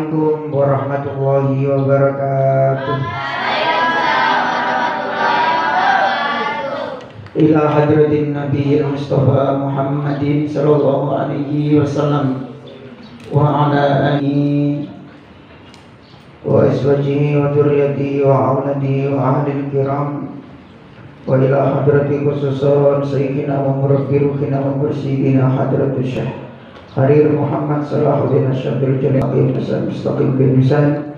Assalamualaikum warahmatullahi wabarakatuh. Ila hadratin nabiyil mustafa Muhammadin sallallahu alaihi wasallam wa ala alihi wa azwajihi wa dzurriyyatihi wa auladihi wa ahlil kiram wa ila hadrati khususan sayyidina wa murabbi ruhina wa mursyidina hadratus syekh Harir Muhammad Salahuddin Asyadul Jalil Mustaqim bin Misan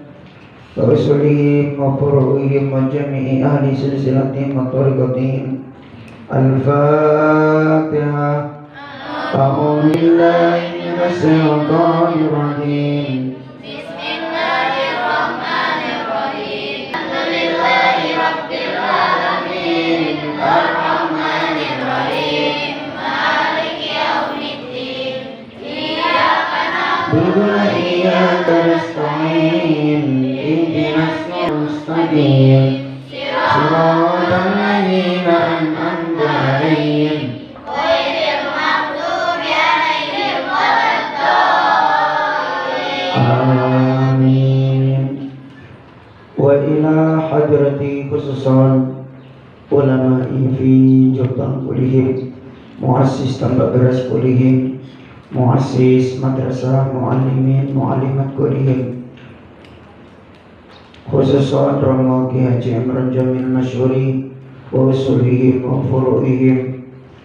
wa usulihim wa furu'ihim wa jami'i ahli silsilatihim wa tariqatihim. Al-Fatihah. A'udzu billahi minash shaitonir rajim. Bismillahirrahmanirrahim. Alhamdulillahi rabbil alamin. Ar-Rahmanir Rahim. Maliki yaumiddin. Iyyaka na'budu wa iyyaka nasta'in. Ihdinas siratal mustaqim. Siratal ladzina an'amta 'alaihim ghairil maghdubi 'alaihim waladdallin. Amin. Wa ila hadrati khususan ulama'i fi Jepang kulihim, muassis tambak beras kulihim, muassis madrasah muallimin muallimat kulihim, khususan Romo Ki Haji Imran Jamil Masyhuri wa usulihim wa furu'ihim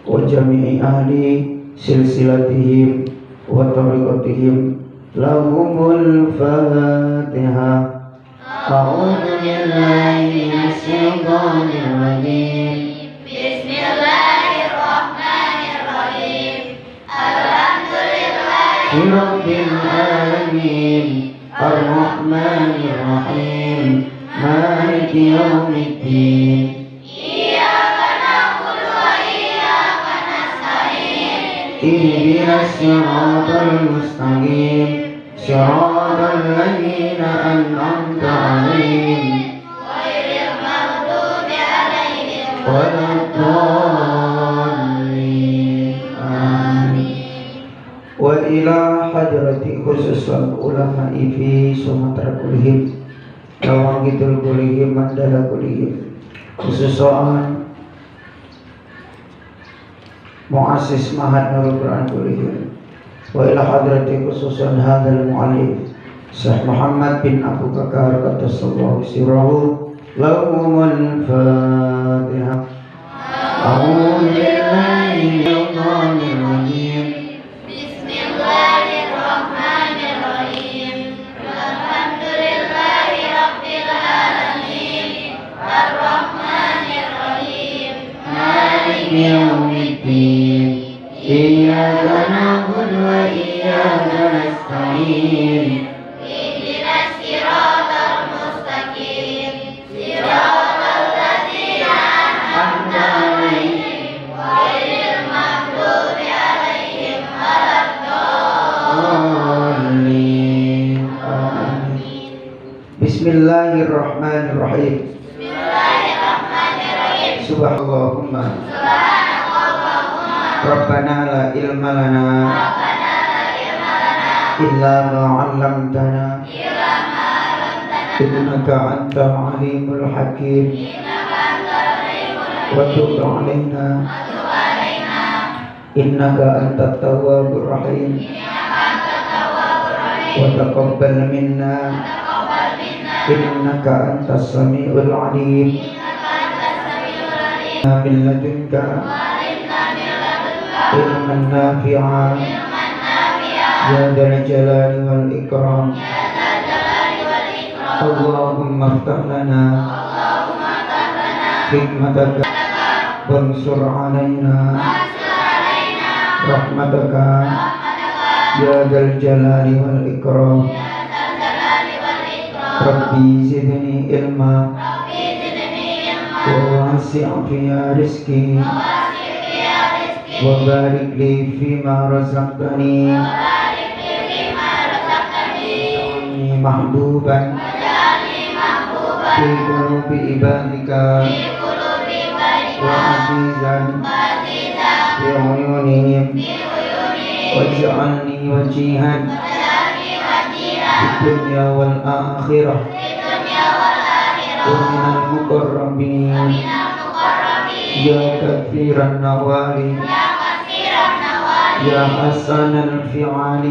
wa jami'i ahli silsilatihim wa tariqatihim. Lahumul Fatihah. A'udzu billahi minasy syaithanir rajim. Bismillahirrahmanirrahim. Alhamdulillahi Rabbil alamin. Ar-Rahmanir Rahim. Maliki yaumiddin. Iyyaka na'budu wa iyyaka nasta'in. Ihdinas siratal mustaqim. Siratal ladzina an'amta 'alaihim Ghairil maghdubi 'alaihim waladdallin. Amin. Wa ila hadrati khususan ulama'i fi Sumatera kulihim, Lawang Kidul kulihim, Mandala kulihim, khususan muassis Ma'had Nurul Quran kulihim. Wa ila hadrati khususan hadzal mu'allif Syekh Muhammad bin Abu Bakar qaddasallahu sirrahu. Lahumul Fatihah. A'udzu billahi minash rajim. Bismillahirrahmanirrahim. Alhamdulillahi rabbil alamin. Ar-Rahmanir Rahim. Maliki yaumiddin. Iyyaka na'budu wa iyyaka nasta'in. Ihdinas siratal mustaqim. Siratal ladzina an'amta 'alaihim ghairil maghdubi 'alaihim waladdallin. Amin. Bismillahirrahmanirrahim. Bismillahirrahmanirrahim. Subhanallahumma Rabbana la ilma lana illa ma 'allamtana innaka antal alimul hakim. Wa tub 'alaina innaka antat tawwabur rahim. Wa taqabbal minna innaka antas samiul alim. Min ladunka ilman nafi'a ya dzal jalali wal ikram. Allahumma iftah lana hikmataka wansur alaina rahmataka ya dzal jalali wal ikram. Rabbi zidni ilma wa wasi' fi rizqi wa barik li fima razaqtani mahbuban fi qulubi ibadika wa azizan fi uyunihim waj'alni wajihan الدنيا والآخرة ومن المقربين يا كثير النوال يا حسن الفعال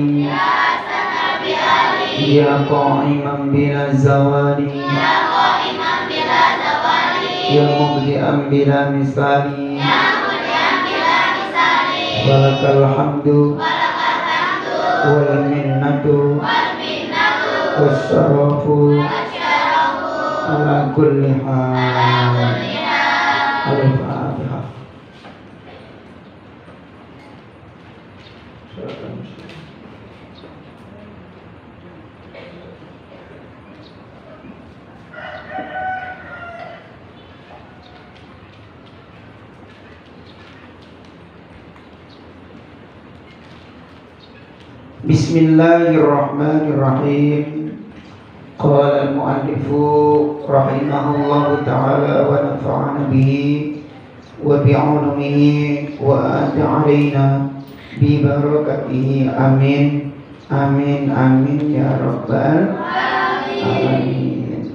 يا قائما بلا زوال يا مبدئا بلا مثال ولك الحمد والمنة والشرف على كل حال. الفاتحة. Bismillahirrahmanirrahim. Qala al-mu'allifu rahimahullahu ta'ala wa nafa'ana bihi wa bi'ulumihi wa ata alaina bi barakatihi amin amin amin ya rabbal alamin.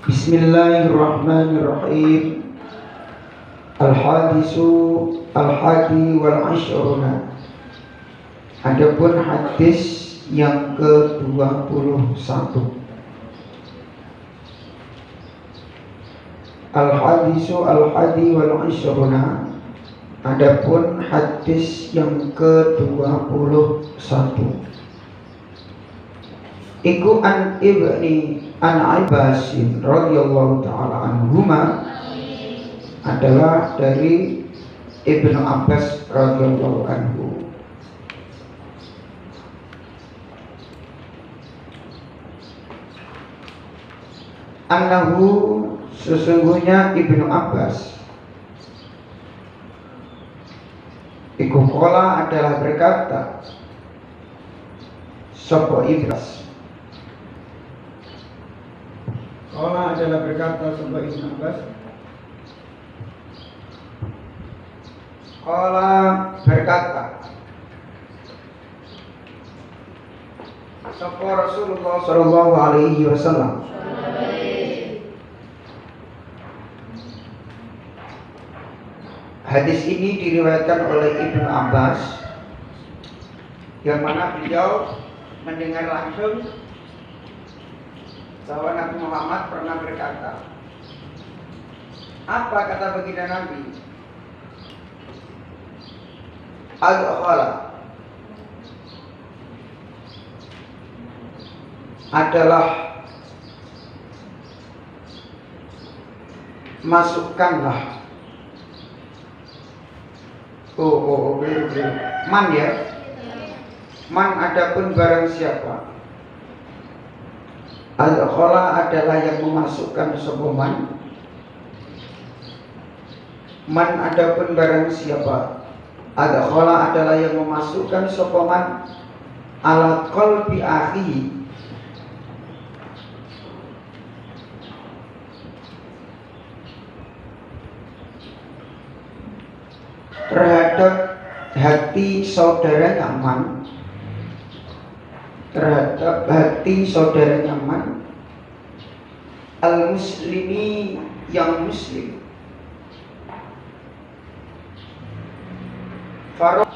Bismillahirrahmanirrahim. Al-hadisu al-hadi wal asyruna. Adapun hadis yang ke-21. Al-hadisu al-hadi wal asyruna. Adapun hadis yang ke-21. Iku an ibni an Abbasin radhiyallahu ta'ala anhuma, adalah dari Ibnu Abbas radhiyallahu anhu. Annahu, sesungguhnya Ibnu Abbas iku qala adalah berkata, sapa Ibras qala adalah berkata sapa Ibnu Abbas, qala berkata sapa Rasulullah sallallahu alaihi wasallam, hadis ini diriwayatkan oleh Ibnu Abbas, yang mana beliau mendengar langsung bahwa Nabi Muhammad pernah berkata. Apa kata baginda Nabi? Al-khala adalah masukkanlah. Man ya. Man adapun barang siapa. Al-khala adalah yang memasukkan sebuah man. Man adapun barang siapa. Al-khala adalah yang memasukkan sebuah man ala qalbi akhi, terhadap hati saudaranya man, terhadap hati saudaranya man, al-muslimi, yang muslim. Farah,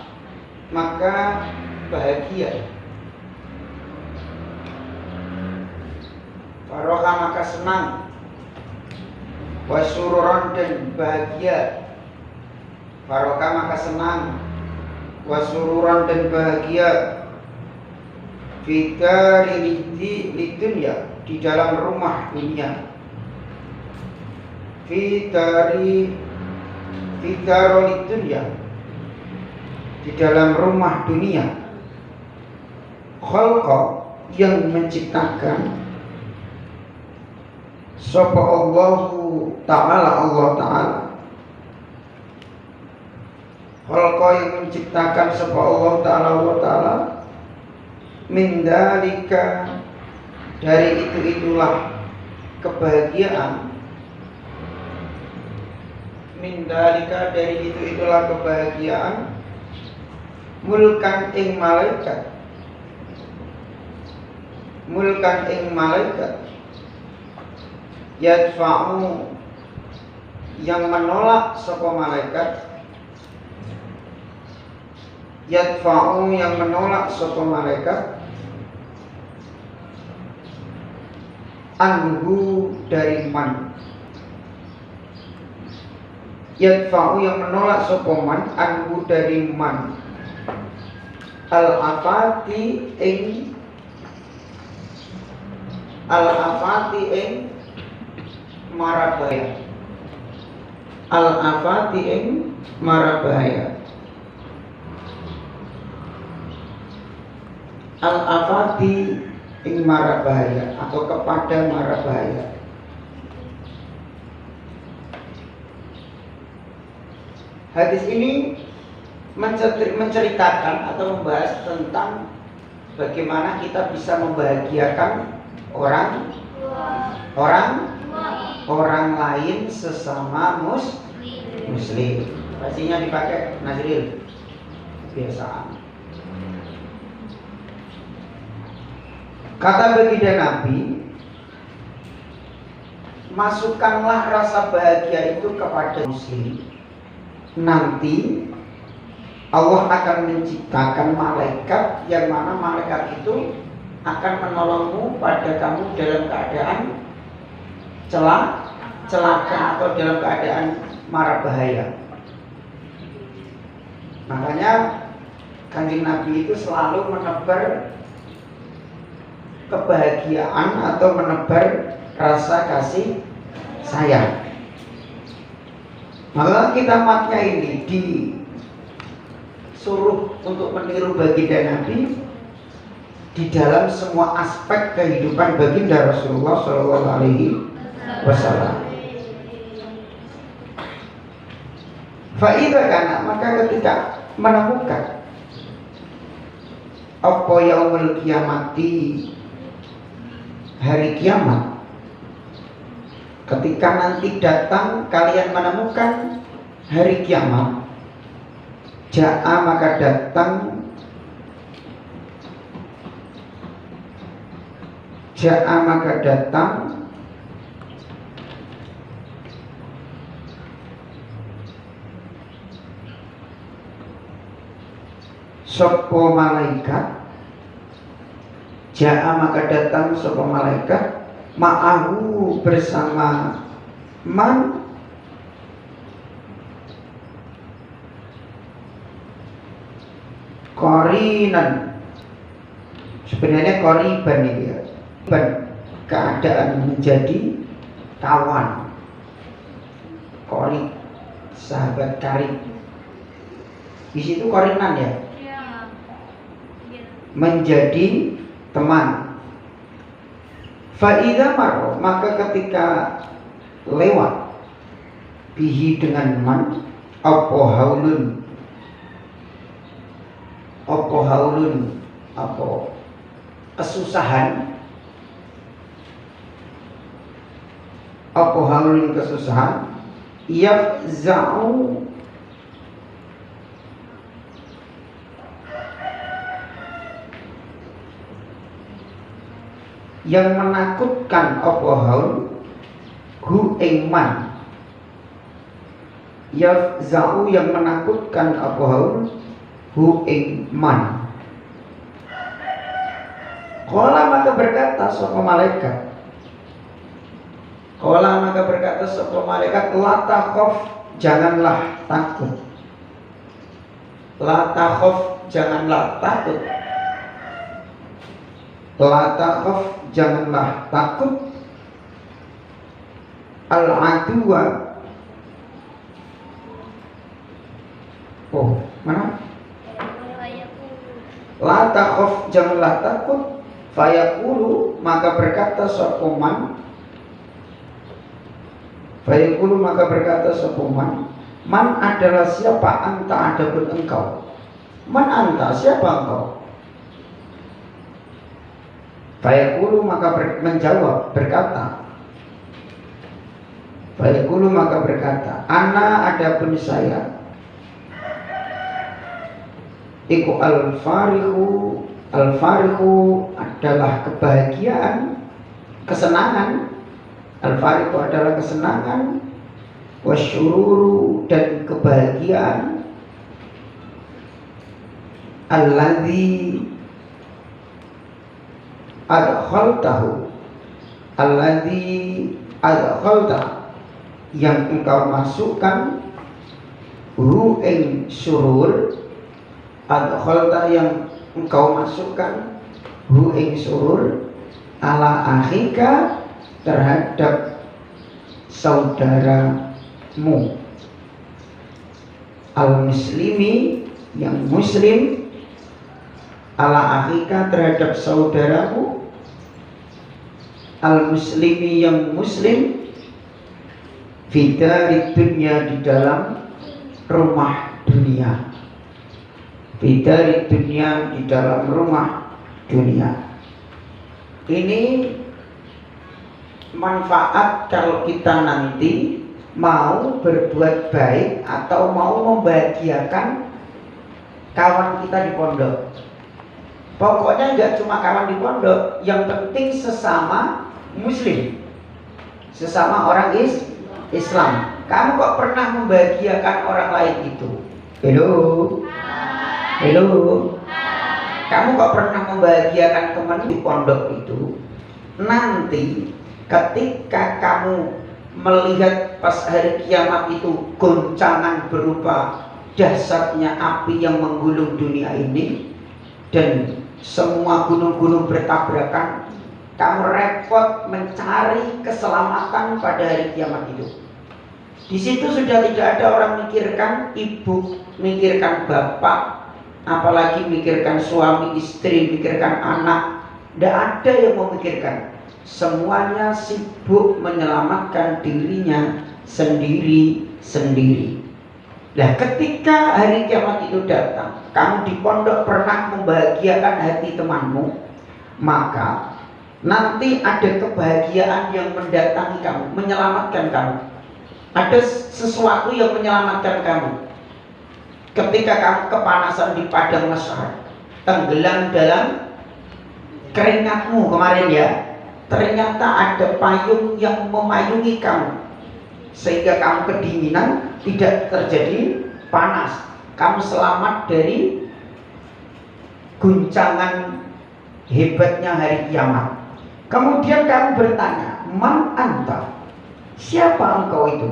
maka bahagia. Farah, maka senang. Wasururan, dan bahagia. Farokah, maka senang. Wasururan, dan bahagia. Fitari lidunya, di dalam rumah dunia. Fitari lidunya, di dalam rumah dunia. Khalqa, yang menciptakan. Sapa Allahu Ta'ala, Allah Ta'ala. Khalqa, yang menciptakan sapa Allah Ta'ala, Allah Ta'ala. Min dalika, dari itulah kebahagiaan. Min dalika, dari itulah kebahagiaan. mulkan ing malaikat, mulkan ing malaikat, yadfa'u yang menolak sapa malaikat, yadfa'u yang menolak sapa malaikat, anhu dari man, yadfa'u yang menolak sapa man, anhu dari man, al-afati ing al-afati ing marabaya, al-afati ing marabaya, al-afati ing marabaya atau kepada marabaya. Hadis ini menceritakan atau membahas tentang bagaimana kita bisa membahagiakan orang lain sesama muslim. Pastinya dipakai Nazril kebiasaan. Kata baginda Nabi, masukkanlah rasa bahagia itu kepada muslim. Nanti Allah akan menciptakan malaikat yang mana malaikat itu akan menolongmu pada kamu dalam keadaan celaka atau dalam keadaan mara bahaya. Makanya Kanjeng Nabi itu selalu menebar kebahagiaan atau menebar rasa kasih sayang. Maka kita maknya ini disuruh untuk meniru baginda Nabi di dalam semua aspek kehidupan baginda Rasulullah Shallallahu Alaihi Wasallam. Fa'idha kana, maka ketika menemukan apa yaumul kiamati, hari kiamat, ketika nanti datang kalian menemukan hari kiamat, ja'a maka datang, ja'a maka datang sopo malaikat, ja'a maka datang sopo malaikat, ma'ahu bersama man, qarinan, sebenarnya qariban ini ya, keadaan menjadi kawan, qarib, sahabat karib. Di situ qarinan ya, menjadi teman. Fa'idha maro, maka ketika lewat bihi dengan man, apa haulun, apa kesusahan, apa haulun kesusahan, yafza'u yang menakutkan apa haul hu ing man, yafza'u yang menakutkan apa haul hu ing man. Qala maka berkata sapa malaikat, qala maka berkata sapa malaikat, la takhaf, janganlah takut, la takhaf, janganlah takut, la takhaf, janganlah takut, al-aduwa, oh mana? La takhaf, janganlah takut, fayaqulu maka berkata sapa man, fayaqulu maka berkata sapa man, man adalah siapa, anta adapun engkau, man anta siapa engkau, fayaqulu maka menjawab berkata, fayaqulu maka berkata, ana adapun saya, Iku al-farihu. Al-farihu adalah kebahagiaan, kesenangan. Al-farihu adalah kesenangan, wasyururu dan kebahagiaan. Alladzi adkhaltahu. Alladzi adkhalta, yang engkau masukkan, hu ing surur. Adkhalta, yang engkau masukkan, hu ing surur, ala akhika, terhadap saudaramu, al muslimi, yang muslim, ala akhika, terhadap saudaramu, al muslimi, yang muslim, fidari dunia, di dalam rumah dunia. Fidari dunia, di dalam rumah dunia. Ini manfaat kalau kita nanti mau berbuat baik atau mau membahagiakan kawan kita di pondok. Pokoknya nggak cuma kawan di pondok, yang penting sesama muslim, sesama orang Islam. Kamu kok pernah membahagiakan orang lain itu? Halo, kamu kok pernah membahagiakan teman di pondok itu? Nanti ketika kamu melihat pas hari kiamat itu goncangan berupa dahsyatnya api yang menggulung dunia ini dan semua gunung-gunung bertabrakan, kamu repot mencari keselamatan pada hari kiamat itu. Di situ sudah tidak ada orang mikirkan ibu, mikirkan bapak, apalagi mikirkan suami istri, mikirkan anak. Tidak ada yang memikirkan. Semuanya sibuk menyelamatkan dirinya sendiri-sendiri. Nah, ketika hari kiamat itu datang, kamu di pondok pernah membahagiakan hati temanmu, maka nanti ada kebahagiaan yang mendatangi kamu, menyelamatkan kamu. Ada sesuatu yang menyelamatkan kamu. Ketika kamu kepanasan di padang masyar, tenggelam dalam keringatmu kemarin ya, ternyata ada payung yang memayungi kamu sehingga kamu kedinginan, tidak terjadi panas. Kamu selamat dari guncangan hebatnya hari kiamat. Kemudian kamu bertanya, man anta? Siapa engkau itu?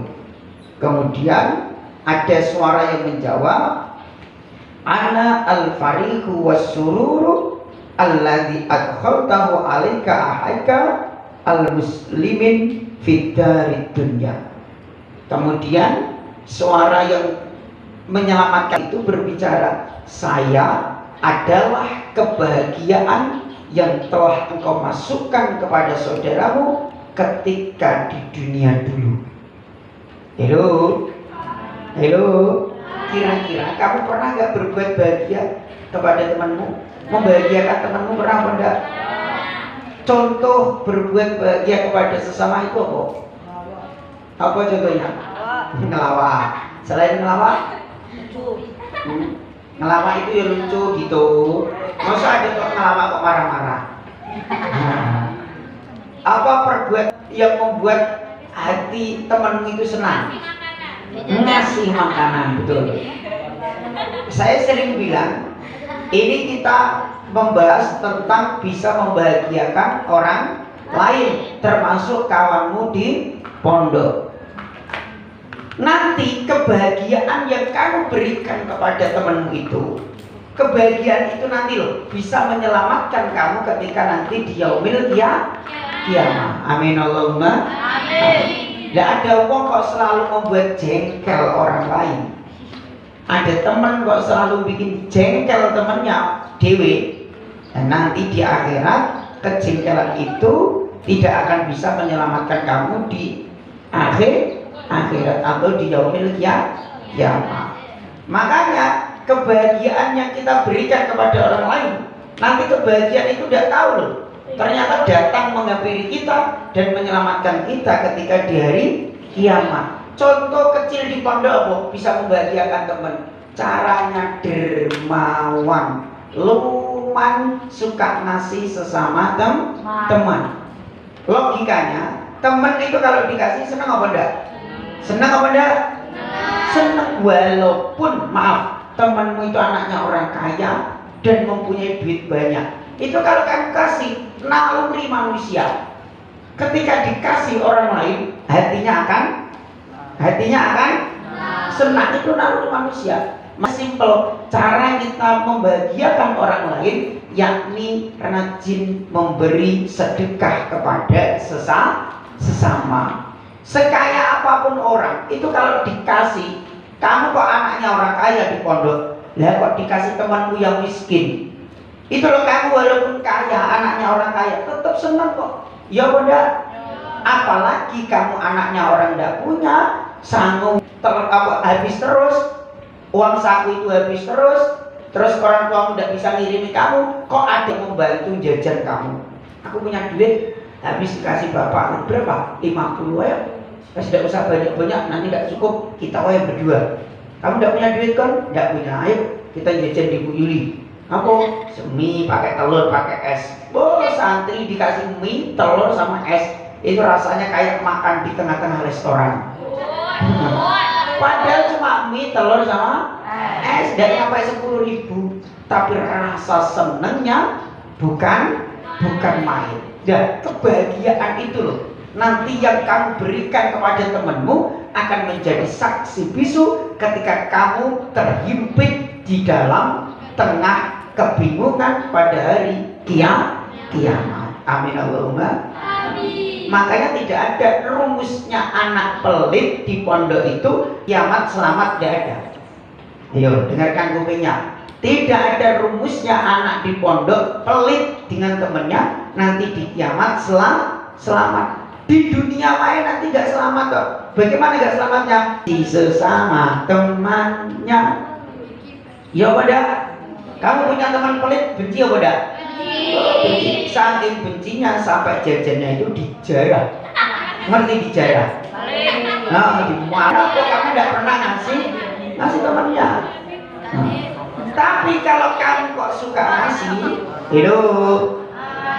Kemudian ada suara yang menjawab, ana al-farihu was-sururu alladzi adkhaltahu alaika ahaika al-muslimin fid darid dunya. Kemudian suara yang menyelamatkan itu berbicara, saya adalah kebahagiaan yang telah engkau masukkan kepada saudaramu ketika di dunia dulu. Halo, kira-kira kamu pernah gak berbuat bahagia kepada temanmu? Membahagiakan temanmu pernah apa enggak? Contoh berbuat bahagia kepada sesama itu apa? Apa contohnya? Ngelawak. Selain ngelawak? Ngelawak itu ya lucu gitu. Masa ada kok ngelawak kok marah-marah? Apa perbuat yang membuat hati temanmu itu senang? Ngasih makanan, betul. Saya sering bilang, ini kita membahas tentang bisa membahagiakan orang lain, termasuk kawanmu di pondok. Nanti kebahagiaan yang kamu berikan kepada temanmu itu, kebahagiaan itu nanti loh bisa menyelamatkan kamu ketika nanti di yaumil kiamah. Amin Allahumma amin. Tidak ada orang kok selalu membuat jengkel orang lain. Ada teman kok selalu bikin jengkel temannya dewe. Dan nanti di akhirat kejengkelan itu tidak akan bisa menyelamatkan kamu di akhirat atau di yaumil kiamah. Makanya kebahagiaan yang kita berikan kepada orang lain, nanti kebahagiaan itu tidak tahu loh, ternyata datang menghampiri kita dan menyelamatkan kita ketika di hari kiamat. Contoh kecil di pondok apa bisa membahagiakan teman? caranya dermawan, luman, suka ngasih sesama teman. Logikanya, teman itu kalau dikasih senang apa enggak? Senang apa enggak? Senang. Walaupun maaf, temanmu itu anaknya orang kaya dan mempunyai duit banyak, itu kalau kamu kasih naluri manusia, ketika dikasih orang lain hatinya akan senang. Itu naluri manusia. Simple cara kita membahagiakan orang lain, yakni rajin memberi sedekah kepada sesama. Sekaya apapun orang itu kalau dikasih, kamu kok anaknya orang kaya di pondok, lah kok dikasih temanmu yang miskin, itu loh, kamu walaupun kaya, anaknya orang kaya, tetap senang kok. Ya benda. Apalagi kamu anaknya orang tidak punya, sanggup habis terus, uang saku itu habis terus orang tuamu tidak bisa ngirimi kamu, kok ada yang membantu jajan kamu. Aku punya duit, habis dikasih bapak berapa? 50 ya. Tidak usah banyak-banyak, nanti tidak cukup, kita berdua. Kamu tidak punya duit kan? Tidak punya, ayo kita jajan di Bu Yuli. Aku mie pakai telur, pakai es. Santri dikasih mie, telur sama es, itu rasanya kayak makan di tengah-tengah restoran. Padahal cuma mie, telur sama es, dan sampai 10.000. Tapi rasa senengnya bukan main. Dan kebahagiaan itu loh, nanti yang kamu berikan kepada temanmu akan menjadi saksi bisu ketika kamu terhimpit di dalam tengah kebingungan pada hari kiamat. Amin Allahumma amin. Makanya tidak ada rumusnya anak pelit di pondok itu kiamat selamat, tidak ada. Ayo dengarkan kupingnya. Tidak ada rumusnya anak di pondok pelit dengan temannya nanti di kiamat selamat. Di dunia lain nanti gak selamat kok. Bagaimana gak selamatnya? Di sesama temannya. Ya pada, kamu punya teman pelit, benci ya pada? Benci. Saking bencinya sampai jajannya itu dijarah. Ngerti dijarah? Nah, di mana kok kamu gak pernah ngasih temannya? Tapi kalau kamu kok suka ngasih,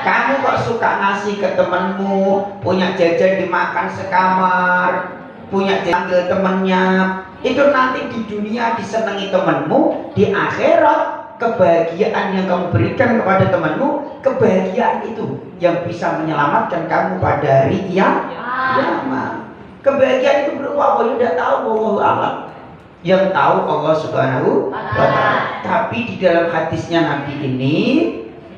kamu kok suka ngasih ke temanmu, punya jajan dimakan sekamar, punya panggil temennya, itu nanti di dunia disenangi temanmu, di akhirat kebahagiaan yang kamu berikan kepada temanmu, kebahagiaan itu yang bisa menyelamatkan kamu pada hari kiamat. Kebahagiaan itu berupa apa? Tidak tahu, wallahu a'lam. Yang tahu Allah Subhanahu wa ta'ala. Tapi di dalam hadisnya Nabi ini,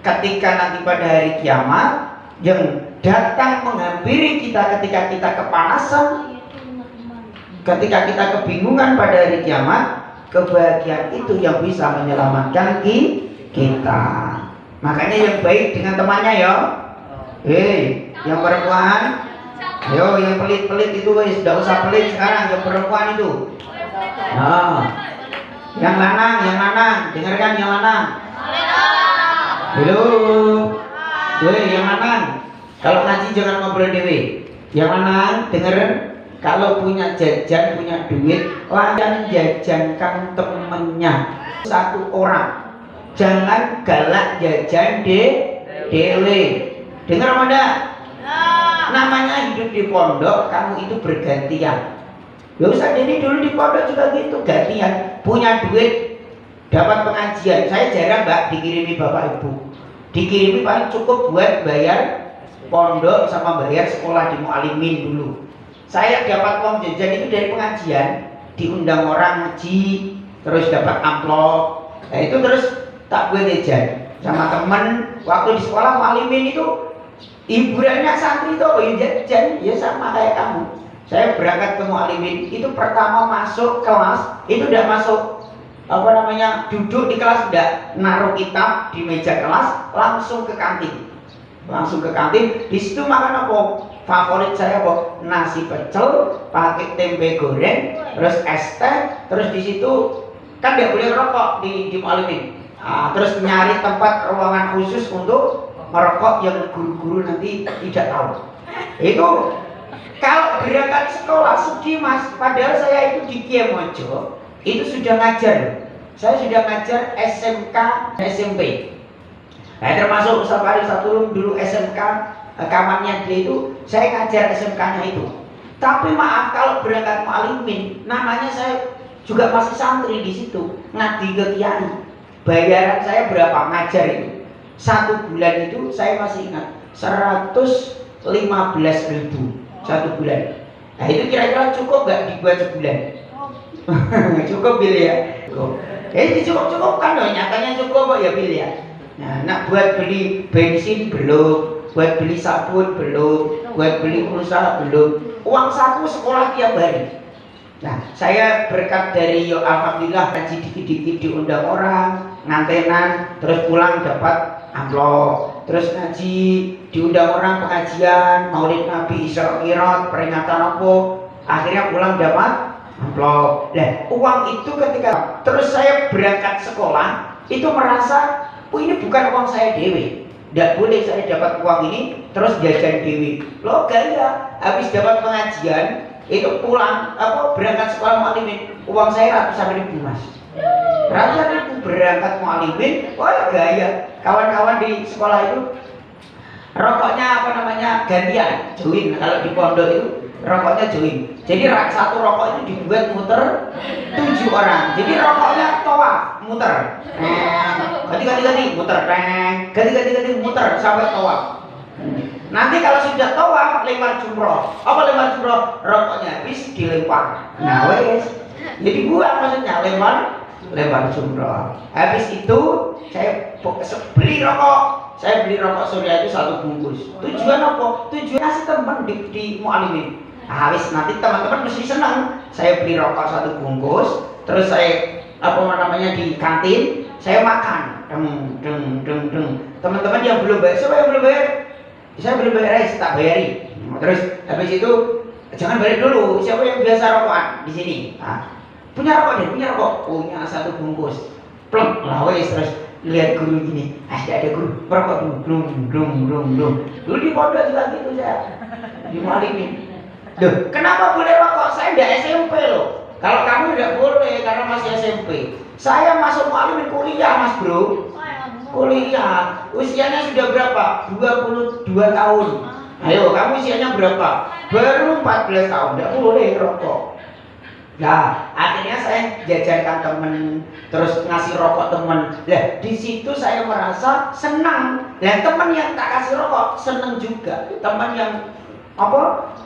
ketika nanti pada hari kiamat yang datang menghampiri kita ketika kita kepanasan, ketika kita kebingungan pada hari kiamat, kebahagiaan itu yang bisa menyelamatkan kita. Makanya yang baik dengan temannya ya. Yang perempuan, ayo yang pelit-pelit itu tidak usah pelit sekarang, yang perempuan itu. Yang lanang, dengarkan yang lanang. Halo, yang lanang, kalau ngaji jangan ngobrol dewe. Yang lanang, dengerin, kalau punya jajan, punya duit, langsung jajankan temennya satu orang. Jangan galak jajan dewe. Dengar apa enggak? Namanya hidup di pondok, kamu itu bergantian. Ya usah, jadi dulu di pondok juga gitu, gantian. Punya duit, dapat pengajian. Saya jarang mbak dikirimi bapak ibu. Dikirimi paling cukup buat bayar pondok sama bayar sekolah di Mu'alimin dulu. Saya dapat uang jajan itu dari pengajian, diundang orang ngaji, terus dapat amplop. Nah itu terus tak buat jajan sama temen. Waktu di sekolah Mu'alimin itu hiburannya santri itu jajan, ya sama kayak kamu. Saya berangkat ke Mu'alimin itu pertama masuk kelas itu udah masuk duduk di kelas, udah naruh kitab di meja kelas, langsung ke kantin. Di situ makan apa? Favorit saya apa? Nasi pecel pakai tempe goreng, terus es teh, terus di situ kan nggak boleh rokok di Mu'alimin. Terus nyari tempat ruangan khusus untuk merokok yang guru-guru nanti tidak tahu. Itu kalau berangkat sekolah sedih mas, padahal saya itu di Kiai Mojo itu sudah ngajar. saya sudah ngajar SMK, SMP. Nah, termasuk Ustaz Farid Satulung dulu SMK, kamarnya dia itu, saya ngajar SMK-nya itu. Tapi maaf, kalau berangkat mu'alimin, namanya saya juga masih santri di situ, ngadi ke kiai. Bayaran saya berapa ngajar itu? 1 bulan itu saya masih ingat 115.000 1 bulan. Nah itu kira-kira cukup gak dibuat sebulan? Cukup Bil ya? Cukup kan loh, nyatanya cukup kok ya Bil ya. Nah buat beli bensin belum, buat beli sabun belum, buat beli pulsa belum. Uang saku sekolah tiap hari. Nah, saya berkat dari alhamdulillah ngaji dikit-dikit diundang orang, ngantenan, terus pulang dapat amplop, terus ngaji diundang orang pengajian, Maulid Nabi, Isra Mi'raj, peringatan apa, akhirnya pulang dapat amplop. Nah, uang itu ketika terus saya berangkat sekolah itu merasa, oh ini bukan uang saya dewe. Tidak boleh saya dapat uang ini terus jajan dewe. Loh gaya, habis dapat pengajian itu pulang berangkat sekolah mu'alimin, uang saya ratusan ribu Mas, ratusan ribu berangkat mu'alimin. Oh ya gaya, kawan-kawan di sekolah itu rokoknya gantian, join. Kalau di pondok itu rokoknya join, jadi satu rokok itu dibuat muter 7 orang, jadi rokoknya tawaf muter, ganti muter, ganti muter sampai tawaf. Nanti kalau sudah tawaf lempar jumroh, lempar jumroh, rokoknya habis dilempar. Nah wes, jadi buang maksudnya lempar jumroh. Habis itu saya beli rokok, Surya itu 1 bungkus. Tujuan apa? Tujuan ngasih teman di mu'alimin. Nah habis nanti teman-teman mesti senang. Saya beli rokok 1 bungkus, terus saya di kantin saya makan. Teman-teman yang belum bayar, siapa yang belum bayar? Saya belum bayar, tak bayari. Terus habis itu jangan bayar dulu. Siapa yang biasa rokokan di sini? Punya rokok, punya 1 bungkus. Plek, lah wes, terus lihat guru gini. Ada guru, merokok dulu, Dulu di pondok juga gitu saya. Di mu'alimin. Loh, kenapa boleh rokok? Saya udah SMP loh. Kalau kamu tidak boleh karena masih SMP. Saya masuk mu'alimin kuliah Mas Bro. Kuliah, usianya sudah berapa? 22 tahun. Ayo, kamu usianya berapa? Baru 14 tahun, tidak boleh rokok. Nah, akhirnya saya jajankan temen, terus ngasih rokok temen. Nah, di situ saya merasa senang. Dan temen yang tak kasih rokok senang juga. Temen yang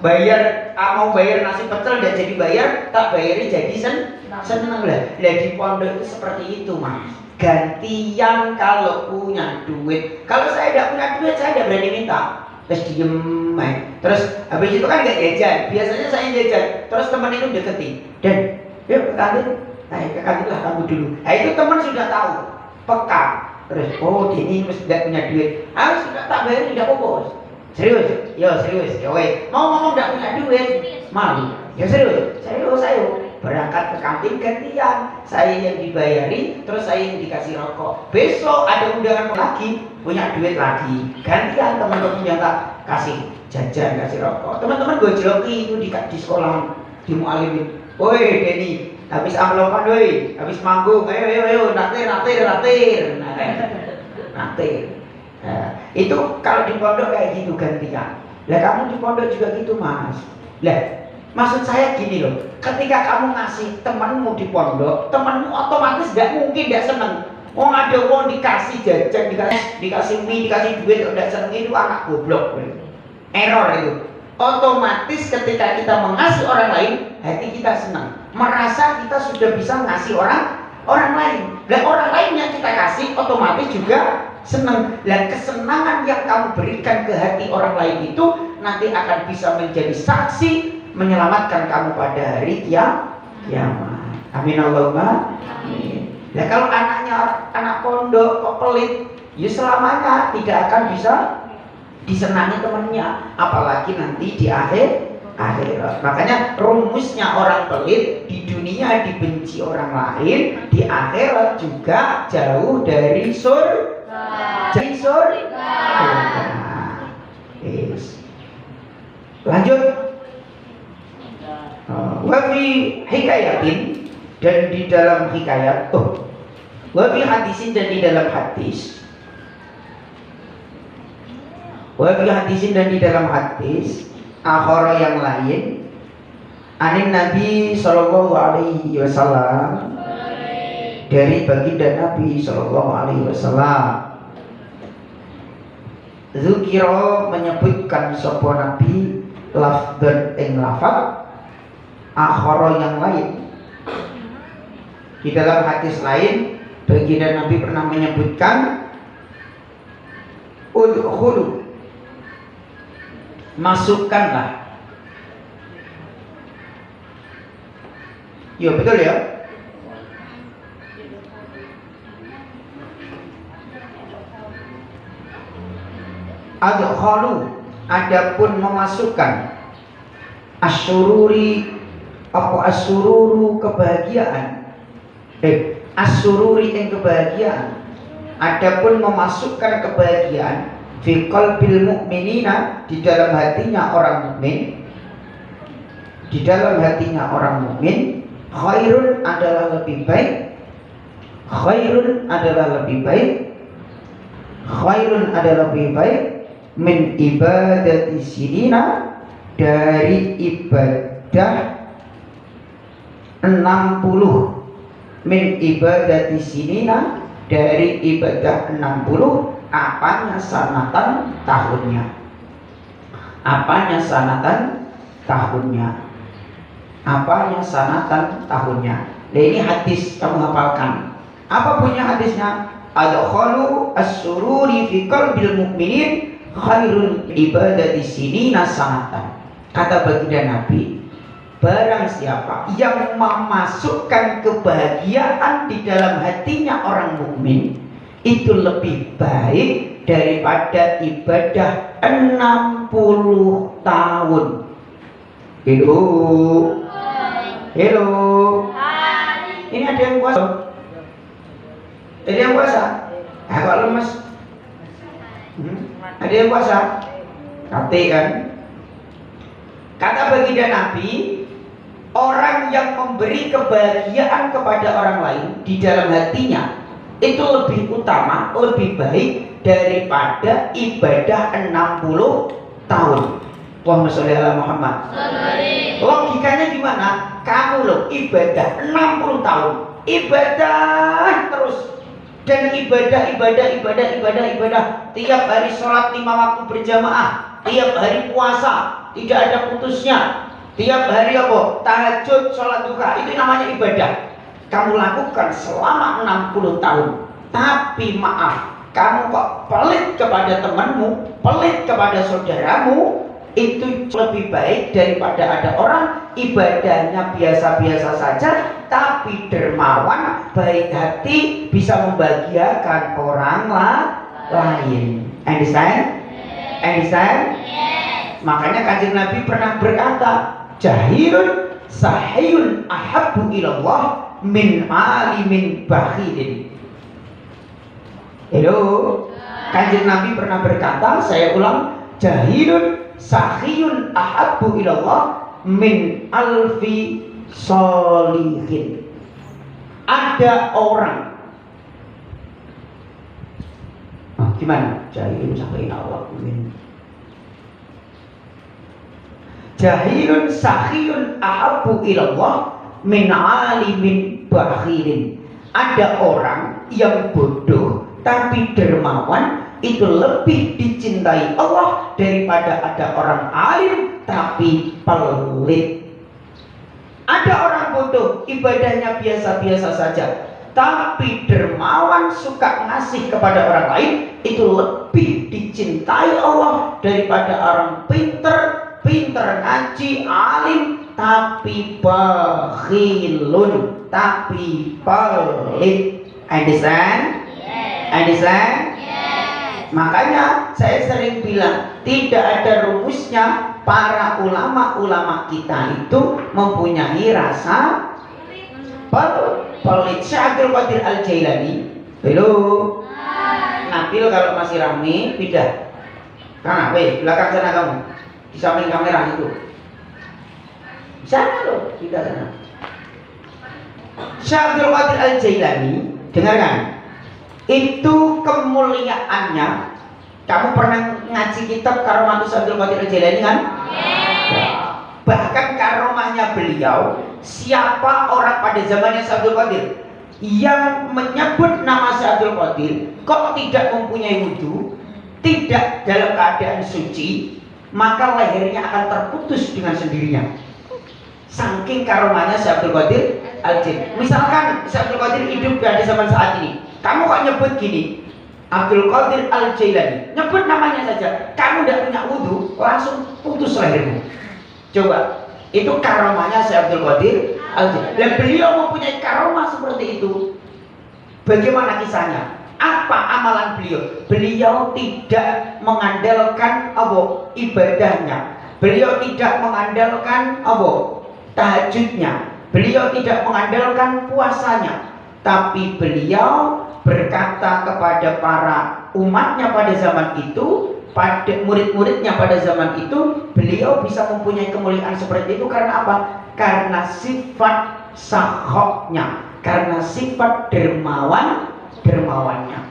bayar, mau bayar nasi pecel dan jadi bayar, tak bayari jadi senang lah. Nah, di pondok itu seperti itu Mas. Gantian kalau punya duit. Kalau saya tidak punya duit, saya tidak berani minta. Terus diem main. Terus habis itu kan nggak jajan. Biasanya saya jajan. Terus teman itu deketin. Dan yuk ke kantin. Nah ke kantin lah kamu dulu. Nah itu teman sudah tahu. Peka. Terus ini mesti tidak punya duit. Harus tak bayar tidak apa-apa. Serius? Serius. Ya wes. Mau ngomong tidak punya duit. Malu. Ya serius. Ayo. Berangkat ke kantin gantian, saya yang dibayari, terus saya yang dikasih rokok. Besok ada undangan lagi, punya duit lagi, gantian teman-teman yang tak kasih jajan, kasih rokok. Teman-teman gue joki itu di sekolah di mu'alimin. Woi Denny, habis amplopan woi, habis manggung, ayo, naktir. Itu kalau di pondok kayak gitu gantian. Lah kamu di pondok juga gitu Mas. Lah maksud saya gini loh, ketika kamu ngasih temanmu di pondok, temanmu otomatis gak mungkin gak seneng. Ada uang dikasih jajan, dikasih mie, dikasih duit, gak seneng, itu anak goblok. Error itu. Otomatis ketika kita mengasih orang lain, hati kita senang, merasa kita sudah bisa ngasih orang lain. Dan orang lain yang kita kasih otomatis juga senang. Dan kesenangan yang kamu berikan ke hati orang lain itu nanti akan bisa menjadi saksi menyelamatkan kamu pada hari kiamat. Amin Allahumma amin. Nah kalau anak pondok kok pelit, ya selamanya tidak akan bisa disenangi temannya, apalagi nanti di akhirat. Makanya rumusnya orang pelit di dunia dibenci orang lain, di akhirat juga jauh dari surga. Lanjut. Wafi hikayatin, dan di dalam hikayat, Wa fi hadisin, dan di dalam hadis. Wa fi hadisin, dan di dalam hadis akhara yang lain anin Nabi sallallahu alaihi wasallam, dari baginda Nabi sallallahu alaihi wasallam. Zukiro, menyebutkan sapa Nabi lafdan ing lafaz akhara yang lain. Di dalam hadis lain baginda Nabi pernah menyebutkan udkhulu, masukkanlah. Ya betul ya. Adkhalu, adapun memasukkan. Asyururi, apa asyururu, kebahagiaan. Asyururi yang kebahagiaan. Adapun memasukkan kebahagiaan fi qalbil mu'minina, di dalam hatinya orang mukmin. Di dalam hatinya orang mukmin, khairun, adalah lebih baik. Khairun adalah lebih baik. Khairun adalah lebih baik min ibadati sinina, dari ibadah 60. Min ibadati sinina, dari ibadah 60. Apanya? Sanatan, tahunnya. Apanya? Sanatan, tahunnya. Apanya? Sanatan, tahunnya. Nah, ini hadis, kamu hafalkan. Apa punya hadisnya? Adkhalu as-sururi fi qalbil mu'minin khairul ibadati sinina sanatan. Kata baginda Nabi, barang siapa yang memasukkan kebahagiaan di dalam hatinya orang mukmin, itu lebih baik daripada ibadah 60 tahun. Hello. Hello. Ini ada yang puasa. Ada yang puasa? Kalau lemes. Ada yang puasa? Kate kan? Kata baginda Nabi, orang yang memberi kebahagiaan kepada orang lain di dalam hatinya, itu lebih utama, lebih baik daripada ibadah 60 tahun. Allahumma sholli ala Muhammad. Logikanya gimana? Kamu loh ibadah 60 tahun, ibadah terus, dan ibadah tiap hari sholat 5 waktu berjamaah, tiap hari puasa tidak ada putusnya, tiap hari apa? Tahajud, sholat duha, itu namanya ibadah. Kamu lakukan selama 60 tahun. Tapi maaf, kamu kok pelit kepada temanmu, pelit kepada saudaramu, itu lebih baik daripada ada orang ibadahnya biasa-biasa saja tapi dermawan, baik hati, bisa membahagiakan orang lain. Understand? Understand? Makanya Kanjeng Nabi pernah berkata, jahilun sahiyun ahabbu ilallah min alimin bakhilin. Hello. Kanjeng Nabi pernah berkata, saya ulang, jahilun sahiyun ahabbu ilallah min alfi solihin. Ada orang, gimana? Jahilun sahiyun Allah min, jahilun sahiyun ahabbu ilallah min alimin bakhilin. Ada orang yang bodoh tapi dermawan, itu lebih dicintai Allah daripada ada orang alim tapi pelit. Ada orang bodoh, ibadahnya biasa-biasa saja, tapi dermawan, suka ngasih kepada orang lain, itu lebih dicintai Allah daripada orang pinter ngaji, alim, tapi bakhilun, tapi pelit. Understand? Understand? Makanya saya sering bilang, tidak ada rumusnya. Para ulama-ulama kita itu mempunyai rasa pelit. Syekh Abdul Qadir Al-Jailani, hello. Nabil kalau masih rame pindah sana, belakang sana kamu, di samping kamera itu, sana loh, pindah sana. Syekh Abdul Qadir Al-Jailani Dengarkan, itu kemuliaannya. Kamu pernah ngaji kitab Karomatus Abdul Qadir Al-Jailani kan? Ya. Bahkan karomahnya beliau, siapa orang pada zamannya Abdul Qadir yang menyebut nama Abdul Qadir kok tidak mempunyai wudhu, tidak dalam keadaan suci, maka lehernya akan terputus dengan sendirinya. Saking karomahnya Abdul Qadir Al-Jailani. Misalkan Abdul Qadir hidup di zaman saat ini, kamu kok nyebut gini, Abdul Qadir Al-Jailani, nyebut namanya saja, kamu tidak punya wudhu, langsung putus lehermu. Coba, itu karomahnya Abdul Qadir Al-Jailani. Dan beliau mempunyai karomah seperti itu. Bagaimana kisahnya? Apa amalan beliau? Beliau tidak mengandalkan ibadahnya. Beliau tidak mengandalkan tahajudnya. Beliau tidak mengandalkan puasanya. Tapi beliau berkata kepada para umatnya pada zaman itu, pada murid-muridnya pada zaman itu, beliau bisa mempunyai kemuliaan seperti itu karena apa? Karena sifat sakhoknya, karena sifat dermawannya.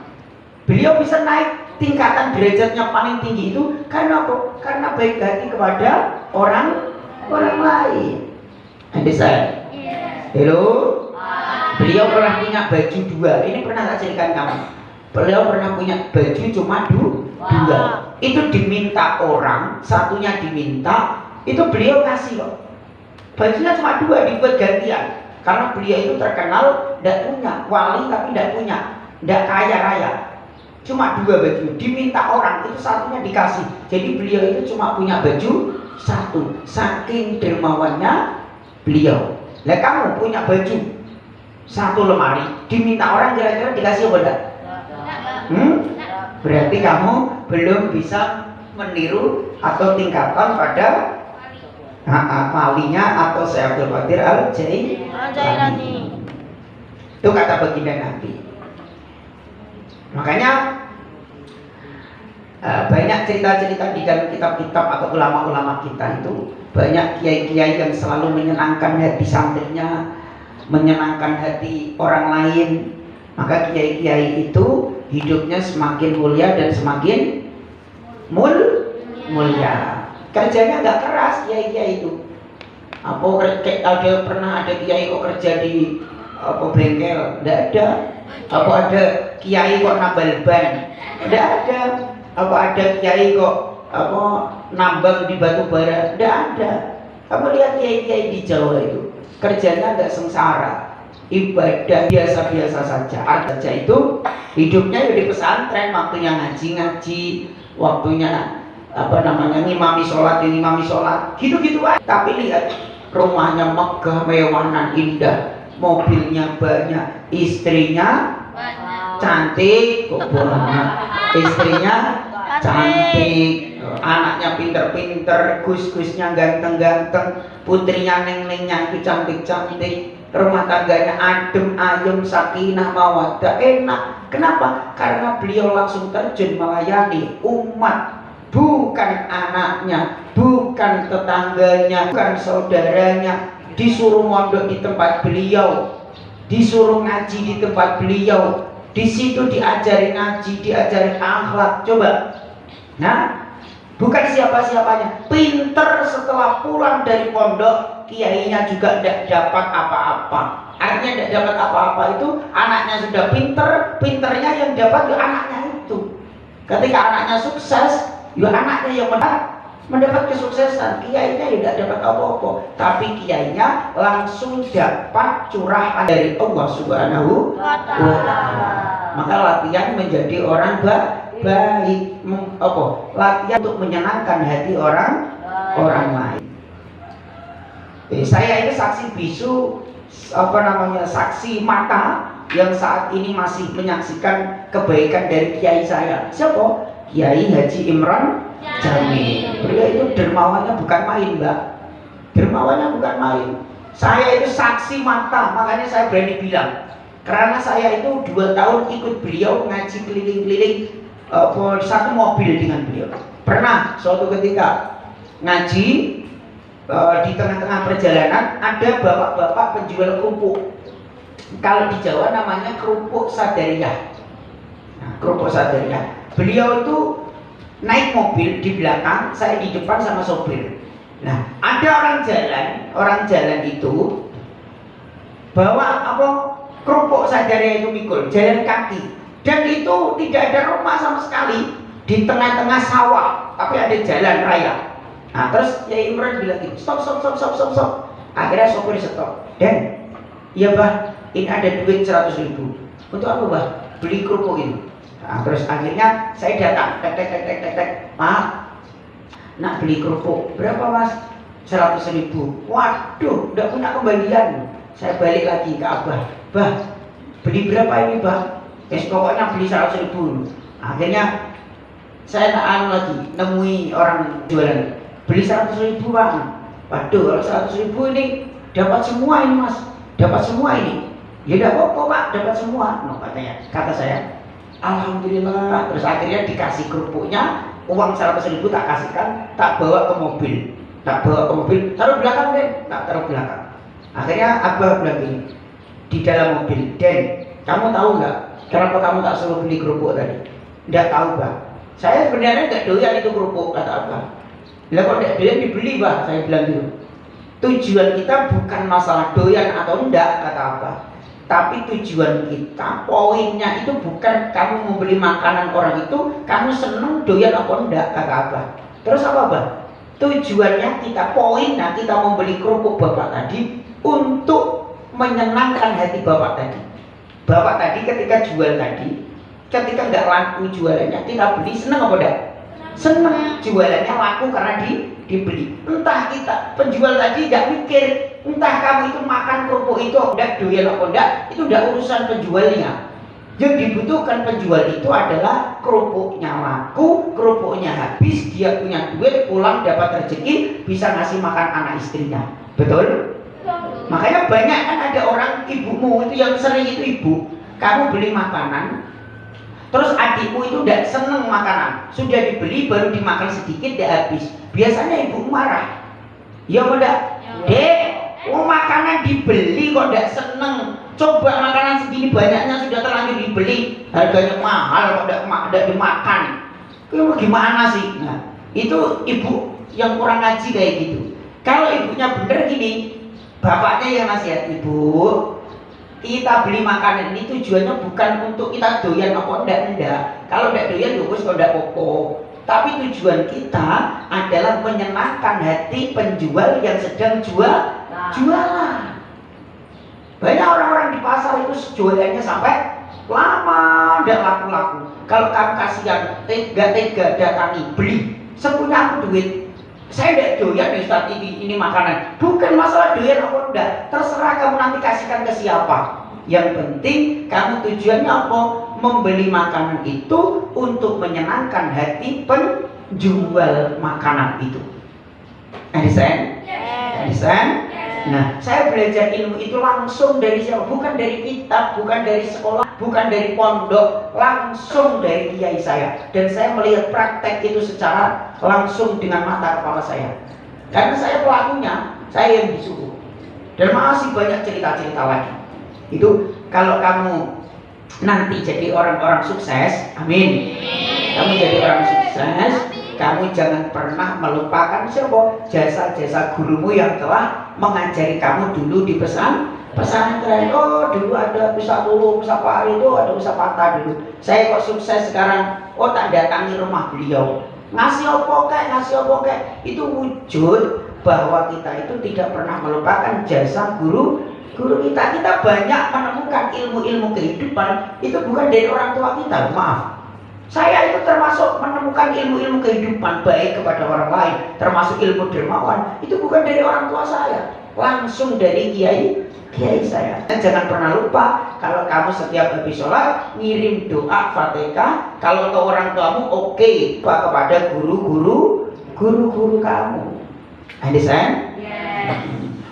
Beliau bisa naik tingkatan derajatnya paling tinggi itu karena apa? Karena baik hati kepada orang lain. Anda saya? Halo? Beliau pernah punya baju 2. Ini pernah tak ceritakan kamu? Beliau pernah punya baju cuma 2. Itu diminta orang, satunya diminta, itu beliau kasih kok. Bajunya cuma 2, dibuat gantian. Karena beliau itu terkenal tidak punya, wali tapi tidak punya, tidak kaya raya. Cuma 2 baju, diminta orang, itu satunya dikasih. Jadi beliau itu cuma punya baju 1. Saking dermawannya beliau. Lah kamu punya baju 1 lemari, diminta orang kira-kira dikasih apa enggak? Berarti kamu belum bisa meniru atau tingkatan pada walinya atau Abdul Qadir Al-Jailani. Itu kata baginda Nabi. Makanya banyak cerita-cerita di dalam kitab-kitab atau ulama-ulama kita itu, banyak kiai-kiai yang selalu menyenangkan hati santrinya, menyenangkan hati orang lain. Maka kiai-kiai itu hidupnya semakin mulia dan semakin mulia. Kerjanya nggak keras kiai-kiai itu. Pernah ada kiai kok kerja di bengkel? Nggak ada. Apa ada kiai kok nambal ban? Nggak ada. Apa ada kiai kok nambang di batu bara? Nggak ada. Kamu lihat kiai-kiai di Jawa itu, kerjanya nggak sengsara, ibadah biasa-biasa saja. Saja itu hidupnya di pesantren, waktunya ngaji-ngaji, waktunya ngimami sholat, gitu-gitu aja. Tapi lihat, rumahnya megah, mewahan, indah, mobilnya banyak, istrinya cantik, istrinya cantik, anaknya pinter-pinter, gus-gusnya ganteng-ganteng, putrinya neng-nengnya itu cantik-cantik, rumah tangganya adem, ayem, sakinah, mawaddah, enak. Kenapa? Karena beliau langsung terjun melayani umat. Bukan anaknya, bukan tetangganya, bukan saudaranya. Disuruh mondok di tempat beliau, disuruh ngaji di tempat beliau, di situ diajarin ngaji, diajarin akhlak. Coba, nah, bukan siapa-siapanya. Pinter setelah pulang dari pondok, kiainya juga tidak dapat apa-apa. Artinya tidak dapat apa-apa itu anaknya sudah pinter, pinternya yang dapat ya anaknya itu. Ketika anaknya sukses, ya anaknya yang mendapat kesuksesan. Kiainya tidak dapat apa-apa, tapi kiainya langsung dapat curahan dari Allah Subhanahu wa Ta'ala. Maka latihan menjadi orang baik, latihan untuk menyenangkan hati orang lain. Saya ini saksi bisu, saksi mata yang saat ini masih menyaksikan kebaikan dari kiai saya. Siapa? Kiai Haji Imran Jamil. Beliau itu dermawannya bukan main, Mbak. Dermawannya bukan main. Saya itu saksi mata, makanya saya berani bilang. Karena saya itu 2 tahun ikut beliau ngaji keliling-keliling satu mobil dengan beliau. Pernah suatu ketika ngaji di tengah-tengah perjalanan ada bapak-bapak penjual kerupuk. Kalau di Jawa namanya kerupuk Sadariyah. Nah, kerupuk Sadariyah. Beliau itu naik mobil di belakang, saya di depan sama sopir. Nah, ada orang jalan itu bawa apa? Kerupuk Sadariyah itu mikul, jalan kaki. Dan itu tidak ada rumah sama sekali, di tengah-tengah sawah, tapi ada jalan raya. Nah, terus Yai Imran bilang gitu, stop. Akhirnya sopir stop. Dan iya bah, ini ada duit 100.000. Untuk apa bah? Beli kerupuk ini. Nah, terus akhirnya saya datang, tek. Maaf, nak beli kerupuk. Berapa mas? 100.000. Waduh, udah punya kembalian. Saya balik lagi ke Abah. Bah, beli berapa ini bah? Pokoknya beli 100.000. Akhirnya saya lagi nemui orang jualan, beli 100.000 bang. Waduh, kalau 100.000 ini dapat semua ini mas, dapat semua ini. Ya udah apa pak, dapat semua. No, kata saya, alhamdulillah. Terus akhirnya dikasih kerupuknya, uang 100.000 tak kasihkan, tak bawa ke mobil, taruh belakang deh, tak taruh belakang. Akhirnya Abah bilang gini di dalam mobil, Den, kamu tahu nggak kenapa kamu tak suruh beli kerupuk tadi? Nggak tahu bah. Saya sebenarnya nggak doyan itu kerupuk, kata Abah. Lah kok nggak doyan dibeli bah? Saya bilang gitu. Tujuan kita bukan masalah doyan atau enggak, kata Abah. Tapi tujuan kita, poinnya itu bukan kamu membeli makanan orang itu, kamu seneng doyan atau enggak, kata Abah. Terus apa bah? Tujuannya kita, poinnya kita membeli kerupuk bapak tadi untuk menyenangkan hati bapak tadi. Bapak tadi ketika jual tadi, ketika nggak laku jualannya, kita beli, seneng apa enggak? Seneng. Jualannya laku karena dibeli. Entah kita penjual tadi nggak mikir, entah kamu itu makan kerupuk itu enggak doyan apa enggak, itu udah urusan penjualnya. Yang dibutuhkan penjual itu adalah kerupuknya laku, kerupuknya habis, dia punya duit, pulang dapat rezeki, bisa ngasih makan anak istrinya. Betul? Makanya banyak kan ada orang, ibumu itu yang sering itu ibu, kamu beli makanan, terus adikmu itu tidak seneng makanan, sudah dibeli baru dimakan sedikit tidak habis, biasanya ibu marah. Ya enggak? Dek, makanan dibeli kok tidak seneng, coba makanan segini banyaknya sudah terlanjur dibeli, harganya mahal kok tidak dimakan, itu gimana sih? Nah, itu ibu yang kurang ngaji kayak gitu. Kalau ibunya bener gini, bapaknya yang nasihat, ibu, kita beli makanan ini tujuannya bukan untuk kita doyan apa enggak. Kalau enggak doyan bagus, kalau enggak apa-apa. Tapi tujuan kita adalah menyenangkan hati penjual yang sedang jualan. Banyak orang-orang di pasar itu jualannya sampai lama enggak laku-laku. Kalau kamu kasihan, tega datangi, beli, sepunya aku duit. Saya tidak doyan Ustaz ini makanan. Bukan masalah doyan apa enggak, terserah kamu nanti kasihkan ke siapa. Yang penting kamu tujuannya apa? Membeli makanan itu untuk menyenangkan hati penjual makanan itu. Understand? Understand? Nah, saya belajar ilmu itu langsung dari siapa? Bukan dari kitab, bukan dari sekolah, bukan dari pondok, langsung dari kiai saya. Dan saya melihat praktek itu secara langsung dengan mata kepala saya. Karena saya pelakunya, saya yang disuruh. Dan masih banyak cerita-cerita lagi. Itu kalau kamu nanti jadi orang-orang sukses, amin. Kamu jadi orang sukses, kamu jangan pernah melupakan siapa? Jasa-jasa gurumu yang telah mengajari kamu dulu di pesantren. Oh, dulu ada Ustaz Lulu, Ustaz Pak itu, ada Ustaz Patah dulu. Saya kok sukses sekarang, oh tak datangi rumah beliau. Ngasih apa kek? Itu wujud bahwa kita itu tidak pernah melupakan jasa guru kita. Kita banyak menemukan ilmu-ilmu kehidupan itu bukan dari orang tua kita, maaf. Saya itu termasuk menemukan ilmu-ilmu kehidupan baik kepada orang lain, termasuk ilmu dermawan, itu bukan dari orang tua saya, langsung dari kiai saya. Dan jangan pernah lupa, kalau kamu setiap habis sholat ngirim doa Fatihah, kalau ke orang tuamu oke, kepada guru kamu. Understand?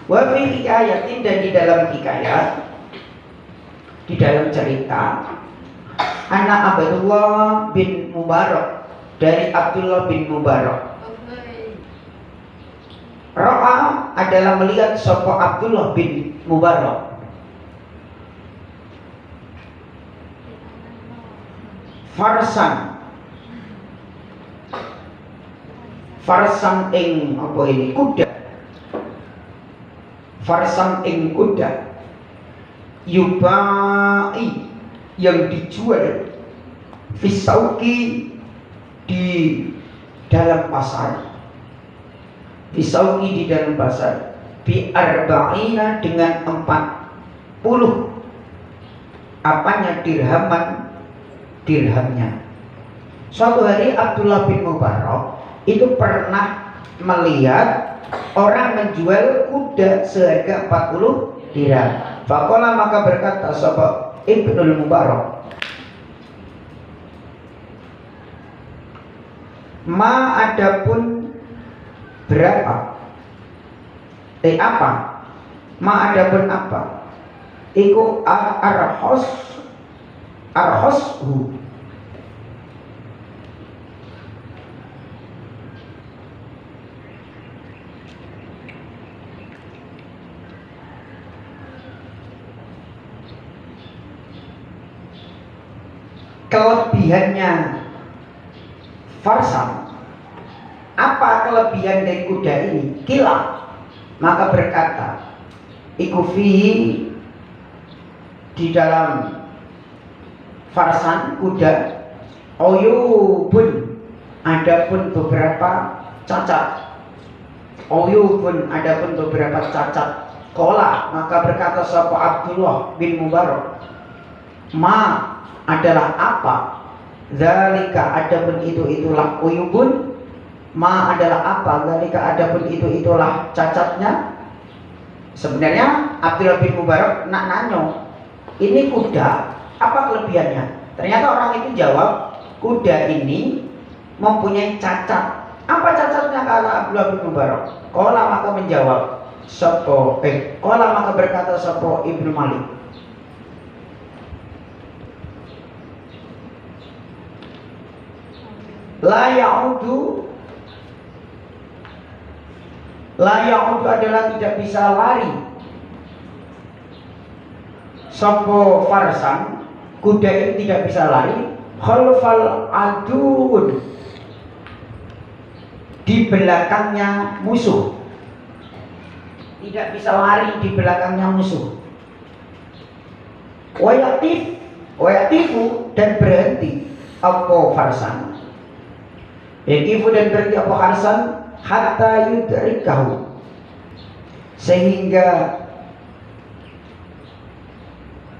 Wa fi hikayatin, dan di dalam hikayat, di dalam cerita anak Abdullah bin Mubarak, dari Abdullah bin Mubarak. Ro'a adalah melihat sapa Abdullah bin Mubarak farsan. Farsan ing apa ini? Kuda. Farsan ing kuda. Yubai yang dijual fisauki di dalam pasar. Fisauki di dalam pasar. Bi arba'ina dengan 40 apanya dirhamnya. Suatu hari Abdullah bin Mubarak itu pernah melihat orang menjual kuda seharga 40 dirham. Faqala maka berkata sahabat Ibnul Mubarak, ma adapun berapa? Apa? Ma adapun apa? Iku arhoshu kelebihannya farsan. Apa kelebihan dari kuda ini? Kila maka berkata iku fihi di dalam farsan kuda uyubun adapun beberapa cacat. Uyubun adapun beberapa cacat. Kola maka berkata sapa Abdullah bin Mubarak, ma adalah apa? Zalika adapun itulah uyubun. Ma adalah apa? Zalika adapun itulah cacatnya. Sebenarnya Abdullah bin Mubarak nak nanyo, ini kuda apa kelebihannya? Ternyata orang itu jawab, kuda ini mempunyai cacat. Apa cacatnya kata Abdullah bin Mubarak? Qala maka menjawab Qala maka berkata sapa Ibnu Malik, la ya'udu adalah tidak bisa lari sopo farsan, kuda itu tidak bisa lari khalfal adun di belakangnya musuh, tidak bisa lari di belakangnya musuh. Wayatifu dan berhenti apa farsan, yakifu dan berhenti apa farsan hatta yudrikahu sehingga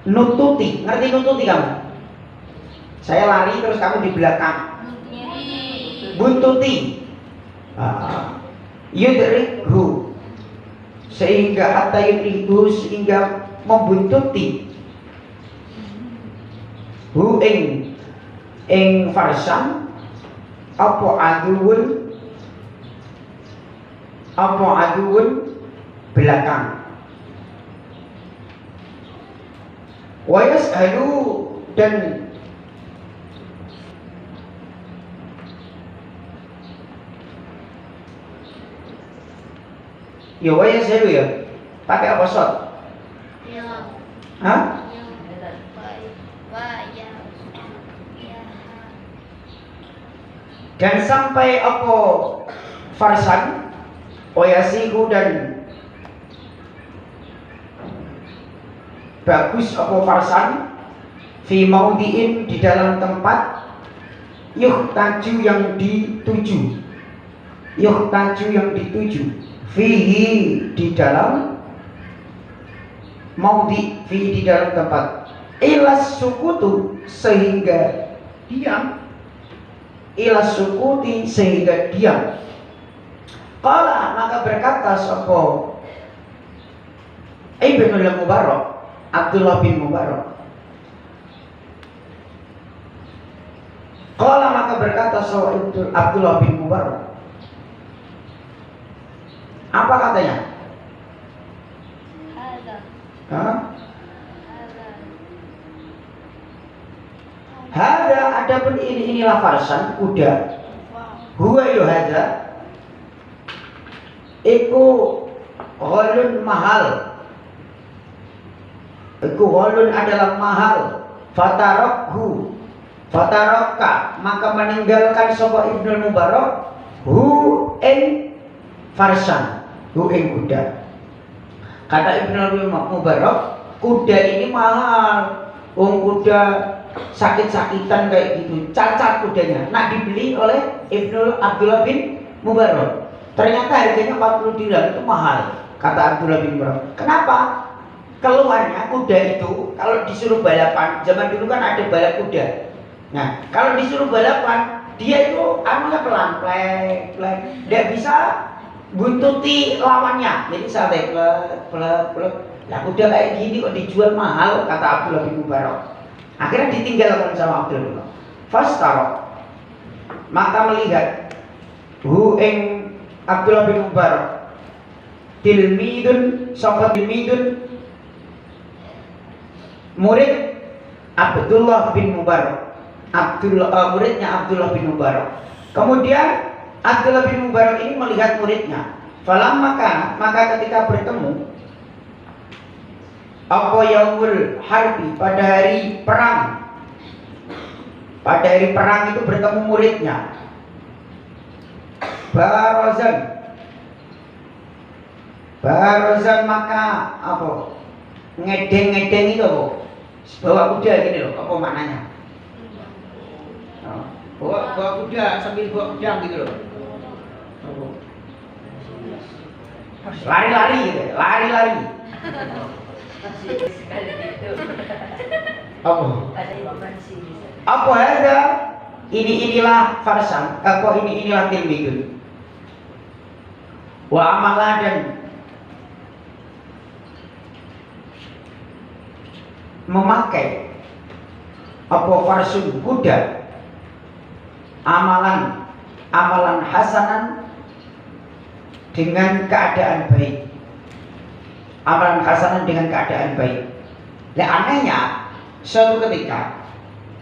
nututi. Ngerti nututi kamu? Saya lari terus kamu di belakang buntuti. Yudrikhu sehingga hatta yudrikhu sehingga membuntuti hu ing farsan apa aduun belakang. Wayas halu dan ya wayas halu ya pakai apa shot? Ya. Hah? Dan sampai apa farsan oyasiku dan bagus apa farsan fi maudiin di dalam tempat yuhtaju yang dituju, fihi di dalam maudi, fihi di dalam tempat ilas sukutu sehingga diam, ilas sukuti sehingga diam. Qala maka berkata sapa Ibnul Mubarak, Abdullah bin Mubarak. Qala maka berkata sapa Abdullah bin Mubarak. Apa katanya? Hada adapun inilah farsan kuda. Huwa yuhada iku ghalun mahal. Iku ghalun adalah mahal. Fataraka, maka meninggalkan sapa Ibnu Mubarak hu ing farsan, hu ing kuda. Kata Ibnu Mubarak, kuda ini mahal. Kuda sakit-sakitan kayak gitu, cacat kudanya. Nah, dibeli oleh Ibnu Abdullah bin Mubarak. Ternyata harganya 40 dirham, itu mahal. Kata Abdullah bin Mubarak. Kenapa? Keluhannya kuda itu kalau disuruh balapan, zaman dulu kan ada balap kuda. Nah, kalau disuruh balapan, dia itu anunya pelan-pelan, tidak bisa buntuti lawannya. Jadi sampai pelan. Nah, kuda kayak gini kok dijual mahal, kata Abdullah bin Mubarak. Akhirnya ditinggalkan sama Abdullah bin Mubarak. Fastaro, maka melihat hu ing Abdullah bin Mubarak tilmidun, sapa tilmidun, murid Abdullah bin Mubarak. Muridnya Abdullah bin Mubarak. Kemudian Abdullah bin Mubarak ini melihat muridnya. Falamma kana, maka ketika bertemu apa yaumul harbi, pada hari perang. Pada hari perang itu bertemu muridnya. Barazan maka apa? Ngedeng-ngedeng itu apa? Bawa kuda gini loh, apa maknanya? Bawa kuda sambil bawa pedang gitu loh. Lari-lari gitu, lari-lari. Apa ada? Inilah farsan. Inilah tilmidun. Wa amalah dan memakai apa farsun kuda, amalan hasanan dengan keadaan baik. Amalan hasanan dengan keadaan baik. Nah, anehnya suatu ketika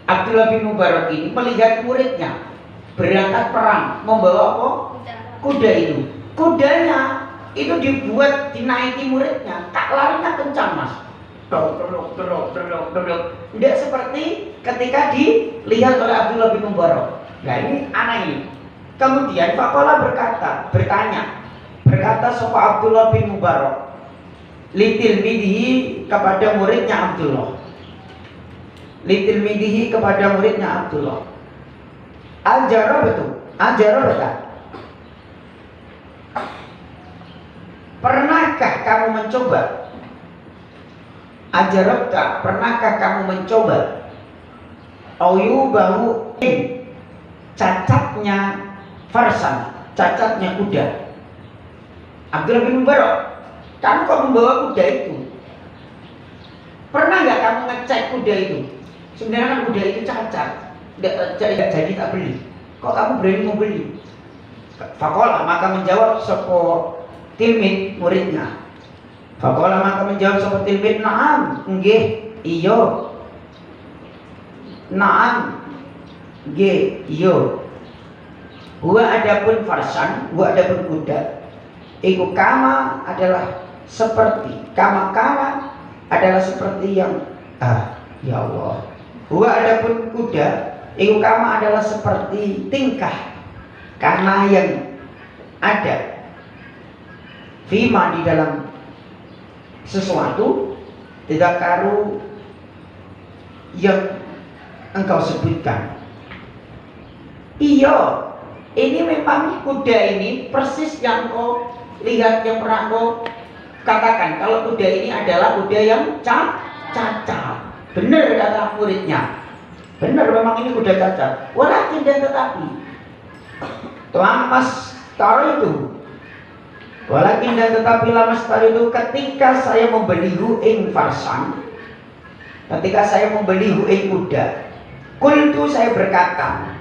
Abdullah bin Mubarak ini melihat muridnya berangkat perang membawa apa? Kuda itu. Kudanya itu dibuat dinaiki muridnya, tak larinya kencang, Mas. Tidak seperti ketika dilihat oleh Abdullah bin Mubarak. Nah, ini aneh ini. Kemudian Faqala berkata sapa Abdullah bin Mubarak litilmidihi, kepada muridnya Abdullah. Litilmidihi, kepada muridnya Abdullah. Ajarabtu, pernahkah kamu mencoba? Ajarabta, pernahkah kamu mencoba? Auyubahu, cacatnya farsan, cacatnya kuda. Abdullah bin Mubarak, kamu kok membawa kuda itu? Pernah nggak kamu ngecek kuda itu? Sebenarnya kan kuda itu cacat, tidak jadi tak beli. Kok kamu berani mau beli? Faqala, maka menjawab sapa tilmid muridnya. Faqala, maka menjawab sapa tilmid, na'am, nggih, iya. Na'am, nggih, iya. Huwa adapun farsan, huwa adapun kuda. Iku kama adalah seperti adalah seperti yang ya Allah. Huwa adapun kuda, iku kama adalah seperti tingkah, karena yang ada fima di dalam sesuatu tidak karu yang engkau sebutkan. Iya, ini memang kuda ini persis yang kau lihat, yang pernah kau katakan kalau kuda ini adalah kuda yang cacat. Benar kata muridnya. Benar, memang ini kuda cacat. Walakin dan tetapi lamas taruh itu. Walakin dan tetapi lamas taruh itu, ketika saya membeli ing farsan, ketika saya membeli ing kuda, kultu saya berkata,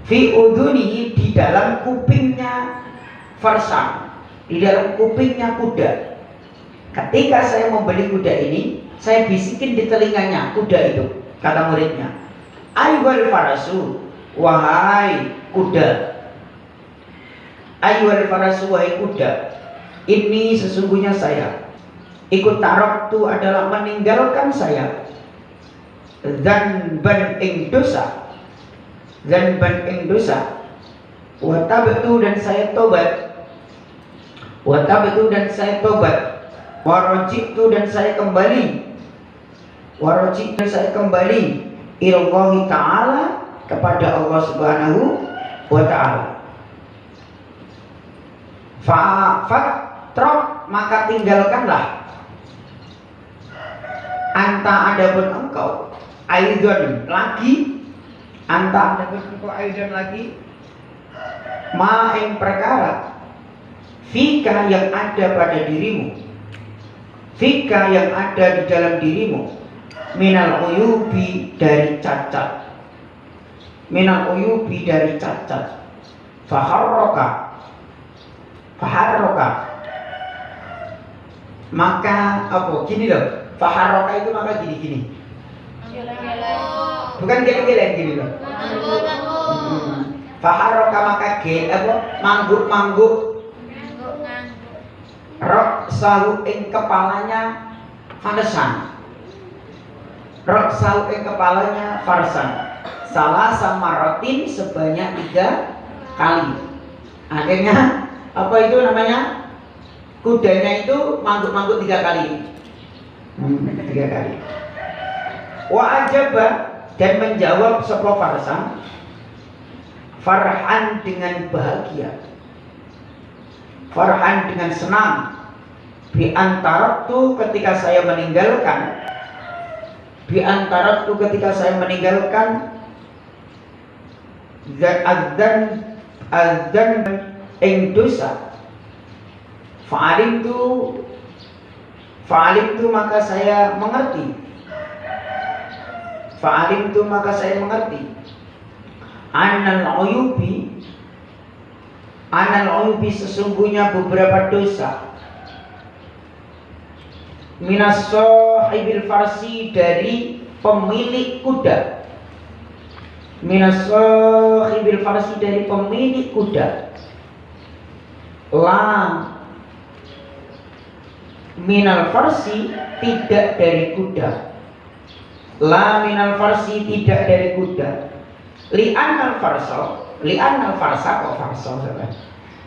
fi udhunihi, di dalam kupingnya farsan, di dalam kupingnya kuda. Ketika saya membeli kuda ini, saya bisikin di telinganya kuda itu, kata muridnya, ayyuhal farasu, wahai kuda. Ayyuhal farasu, wahai kuda. Ini sesungguhnya saya ikut tarok itu adalah meninggalkan saya. Dzanban ing dosa, dzanban ing dosa, wa tabtu dan saya tobat, wa tabtu dan saya tobat, wa raji'tu dan saya kembali, wa raji'tu dan saya kembali ilallahi ta'ala kepada Allah Subhanahu wa ta'ala. Fatrok maka tinggalkanlah anta adapun engkau aidon lagi, anta adapun engkau aidon lagi ma ing perkara fika yang ada pada dirimu, fika yang ada di dalam dirimu, minal uyubi dari cacat, minal uyubi dari cacat, faharroka maka apa gini loh, faharroka itu maka gini bukan geleng-geleng gini loh, faharroka maka mangguk rok sahu ing kepalanya farsan, rok sahu ing kepalanya farsan, salah sama rotin sebanyak 3 kali. Akhirnya apa itu namanya, kudanya itu mangguk-mangguk 3 kali, 3 kali. Wa ajaba dan menjawab sapa farsan farhan dengan bahagia, farhan dengan senang, bi antara tu ketika saya meninggalkan, bi antara tu ketika saya meninggalkan azan ing dosa, fa'alim tu maka saya mengerti, fa'alim tu maka saya mengerti anal uyubi sesungguhnya beberapa dosa, minas sahibil farsi dari pemilik kuda, minas sahibil farsi dari pemilik kuda, la minal farsi tidak dari kuda, la minal farsi tidak dari kuda, li'annal farsa kok farsa sahabat,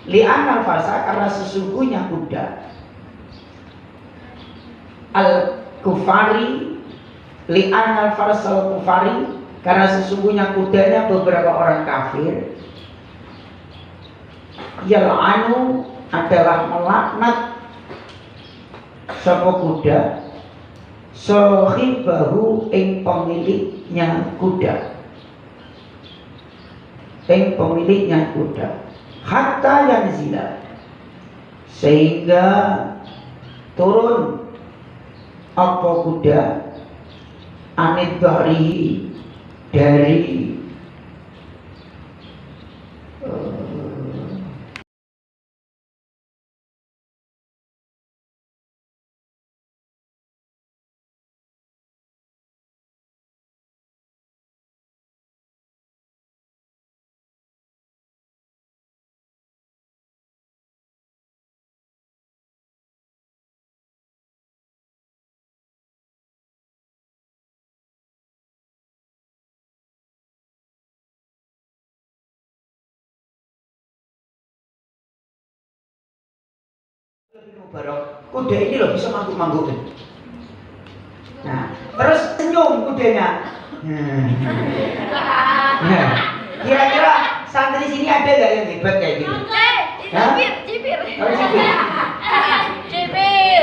li'annal farsa karena sesungguhnya kuda, al kufari, li'annal farsa al kufari karena sesungguhnya kudanya beberapa orang kafir, yal'anu adalah melaknat sapa kuda sahibahu ing pemiliknya kuda, ing pemiliknya kuda, hatta yanzila sehingga turun apa kuda anid dharihi dari Mubarak, kuda ini loh bisa mangguk-mangguk. Nah, terus senyum kudanya. Nah, kira-kira santri sini ada nggak yang hebat kayak gitu? Cipir.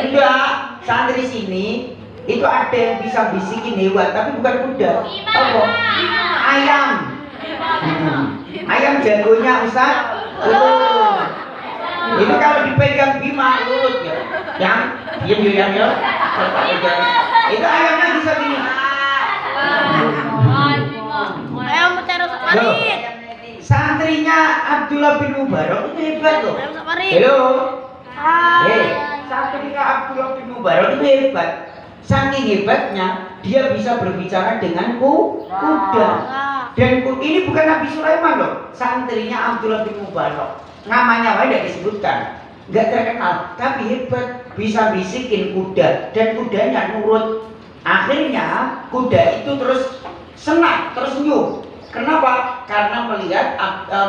Enggak, santri sini itu ada yang bisa bisikin hewan, tapi bukan kuda. Apa? Ayam. Ayam jagonya Ustaz. Ini kalau dipegang Bima lurut ya. Yang diam ya. Itu ayamnya bisa gini. Ayam terus parit. Santrinya Abdullah bin Mubarak itu hebat loh. Halo. Santrinya Abdullah bin Mubarak itu hebat. Saking hebatnya dia bisa berbicara dengan kuda. Dan ini bukan Nabi Sulaiman loh. Santrinya Abdullah bin Mubarak. Namanya tidak disebutkan, nggak terkenal, tapi hebat, bisa bisikin kuda dan kudanya nurut Akhirnya kuda itu terus senang, terus senyum. Kenapa? Karena melihat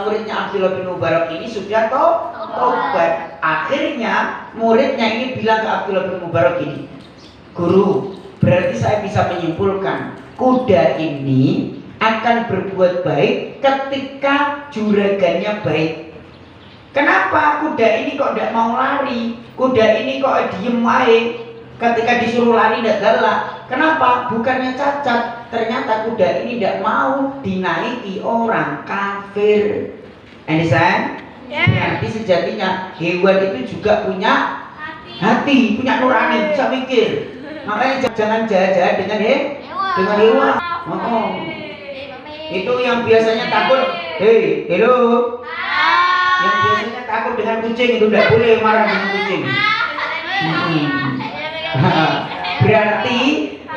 muridnya Abdullah bin Mubarak ini sudah tobat. Akhirnya muridnya ini bilang ke Abdullah bin Mubarak ini, guru, berarti saya bisa menyimpulkan kuda ini akan berbuat baik ketika juragannya baik. Kenapa kuda ini kok tidak mau lari? Kuda ini kok diem wae? Ketika disuruh lari tidak galak. Kenapa? Bukannya cacat. Ternyata kuda ini tidak mau dinaiki orang kafir. Understand? Berarti sejatinya hewan itu juga punya hati, punya nurani, bisa mikir. Makanya jangan jahat-jahat dengan hewan. Itu yang biasanya takut. Hei, hello. Yang biasanya takut dengan kucing itu tidak boleh marah dengan kucing. Berarti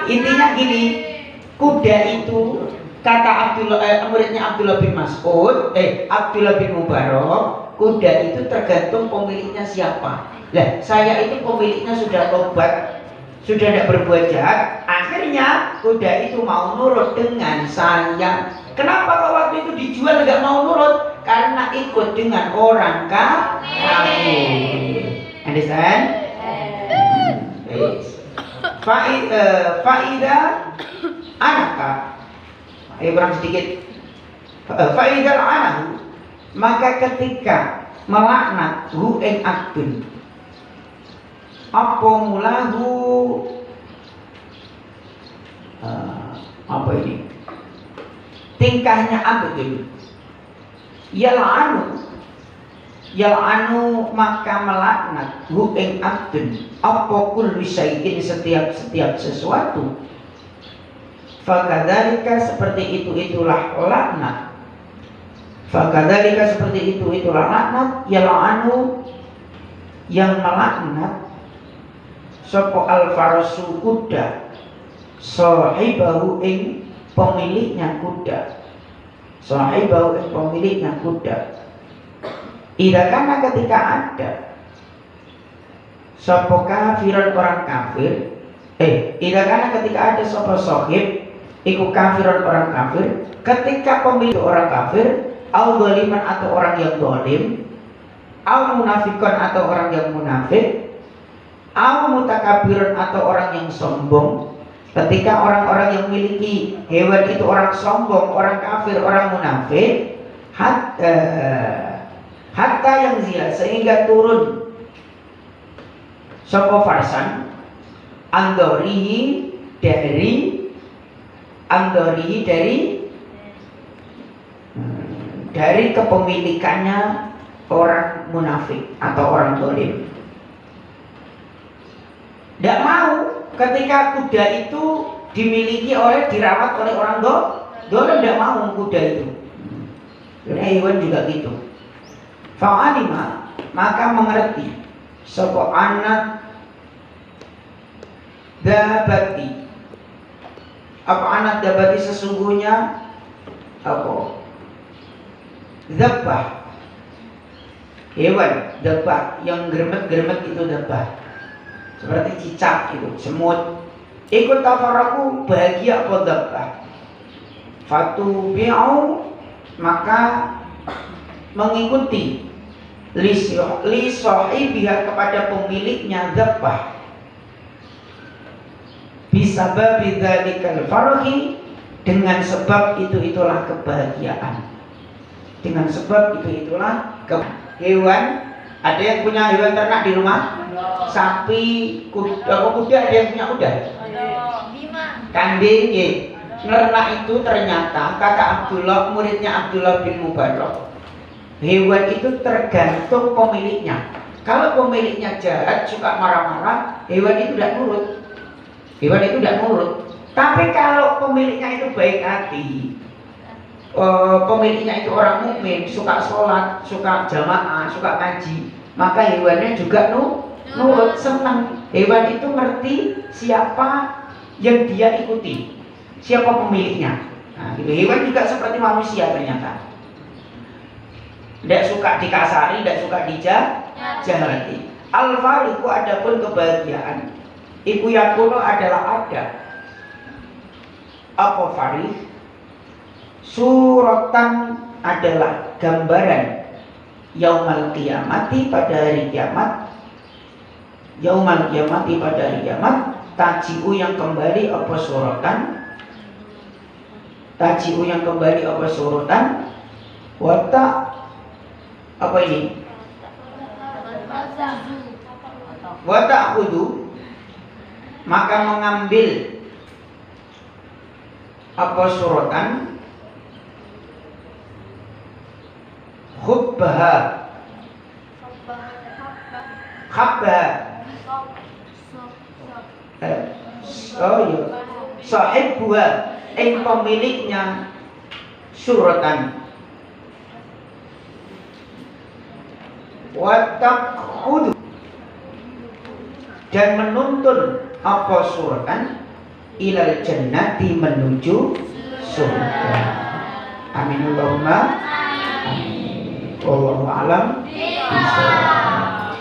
intinya gini, kuda itu kata muridnya Abdullah bin Mas'ud, Abdullah bin Mubarak, kuda itu tergantung pemiliknya siapa. Lah, saya itu pemiliknya sudah tobat, sudah tidak berbuat jahat. Akhirnya kuda itu mau nurut dengan saya. Kenapa kok waktu itu dijual nggak mau nurut? Karena ikut dengan orang kafir. Understand? Faida anaka. Ayo kurang sedikit. Faida anahu. Maka ketika melaknat hu ing abdun, apa mulahu apa ini? Tingkahnya abdun. Yal'anu maka melaknat hu ing abdun apa kullu syai'in setiap sesuatu. Fakadzalika seperti itulah laknat. Fakadzalika seperti itulah laknat yal'anu yang melaknat sapa al-farasu kuda sahibahu ing pemiliknya kuda. Sahibahu ing pemiliknya kuda. Ida karena ketika ada sapa kafiran orang kafir, ida karena ketika ada sapa sahib iku kafiran orang kafir, ketika pemilik orang kafir, au zaliman atau orang yang zalim, au munafikon atau orang yang munafik, au mutakabiran atau orang yang sombong. Ketika orang-orang yang memiliki hewan itu orang sombong, orang kafir, orang munafik, hatta yang zila sehingga turun sapa farsan andorihi dari kepemilikannya orang munafik atau orang zalim. Tidak mau ketika kuda itu dirawat oleh orang zalim, tidak mau kuda itu. Karena hewan juga gitu. Fa'alima maka mengerti sapa anak dabati. Apa anak dabati sesungguhnya apa? Dabah. Hewan dabah yang geremet-geremet itu dabah. Seperti cicak itu, semut. Ikut tafaraku bahagia apa dabah. Fatu bi'au maka mengikuti li sahibiha kepada pemiliknya dabah bisabab dzalikal farhi dengan sebab itulah kebahagiaan, dengan sebab itulah hewan. Ada yang punya hewan ternak di rumah? Sapi, kuda ada yang punya kuda? Kambing, ternak itu ternyata kata Abdullah, muridnya Abdullah bin Mubarak, hewan itu tergantung pemiliknya. Kalau pemiliknya jahat, suka marah-marah, hewan itu tidak nurut. Hewan itu tidak nurut. Tapi kalau pemiliknya itu baik hati, pemiliknya itu orang mukmin, suka sholat, suka jamaah, suka ngaji, maka hewannya juga nurut, senang. Hewan itu ngerti siapa yang dia ikuti, siapa pemiliknya. Nah, gitu. Hewan juga seperti manusia ternyata. Tidak suka dikasari, tidak suka dijahati. Al-fariqu adapun kebahagiaan, iku yakuno adalah ada apa farih? Suratan adalah gambaran yaumal qiyamati pada hari kiamat. Yaumal qiyamati pada hari kiamat. Taji'u yang kembali apa suratan? Taji'u yang kembali apa suratan? Wata apa ini? Wata khudu, maka mengambil apa suratan? Khubbaha, khabbaha, oh iya, sahibuha, pemiliknya suratan. Watakhudu, dan menuntun apa suratan? Ilal jannati, menuju surga. Amin Allahumma amin. Wallahu a'lam bishawab.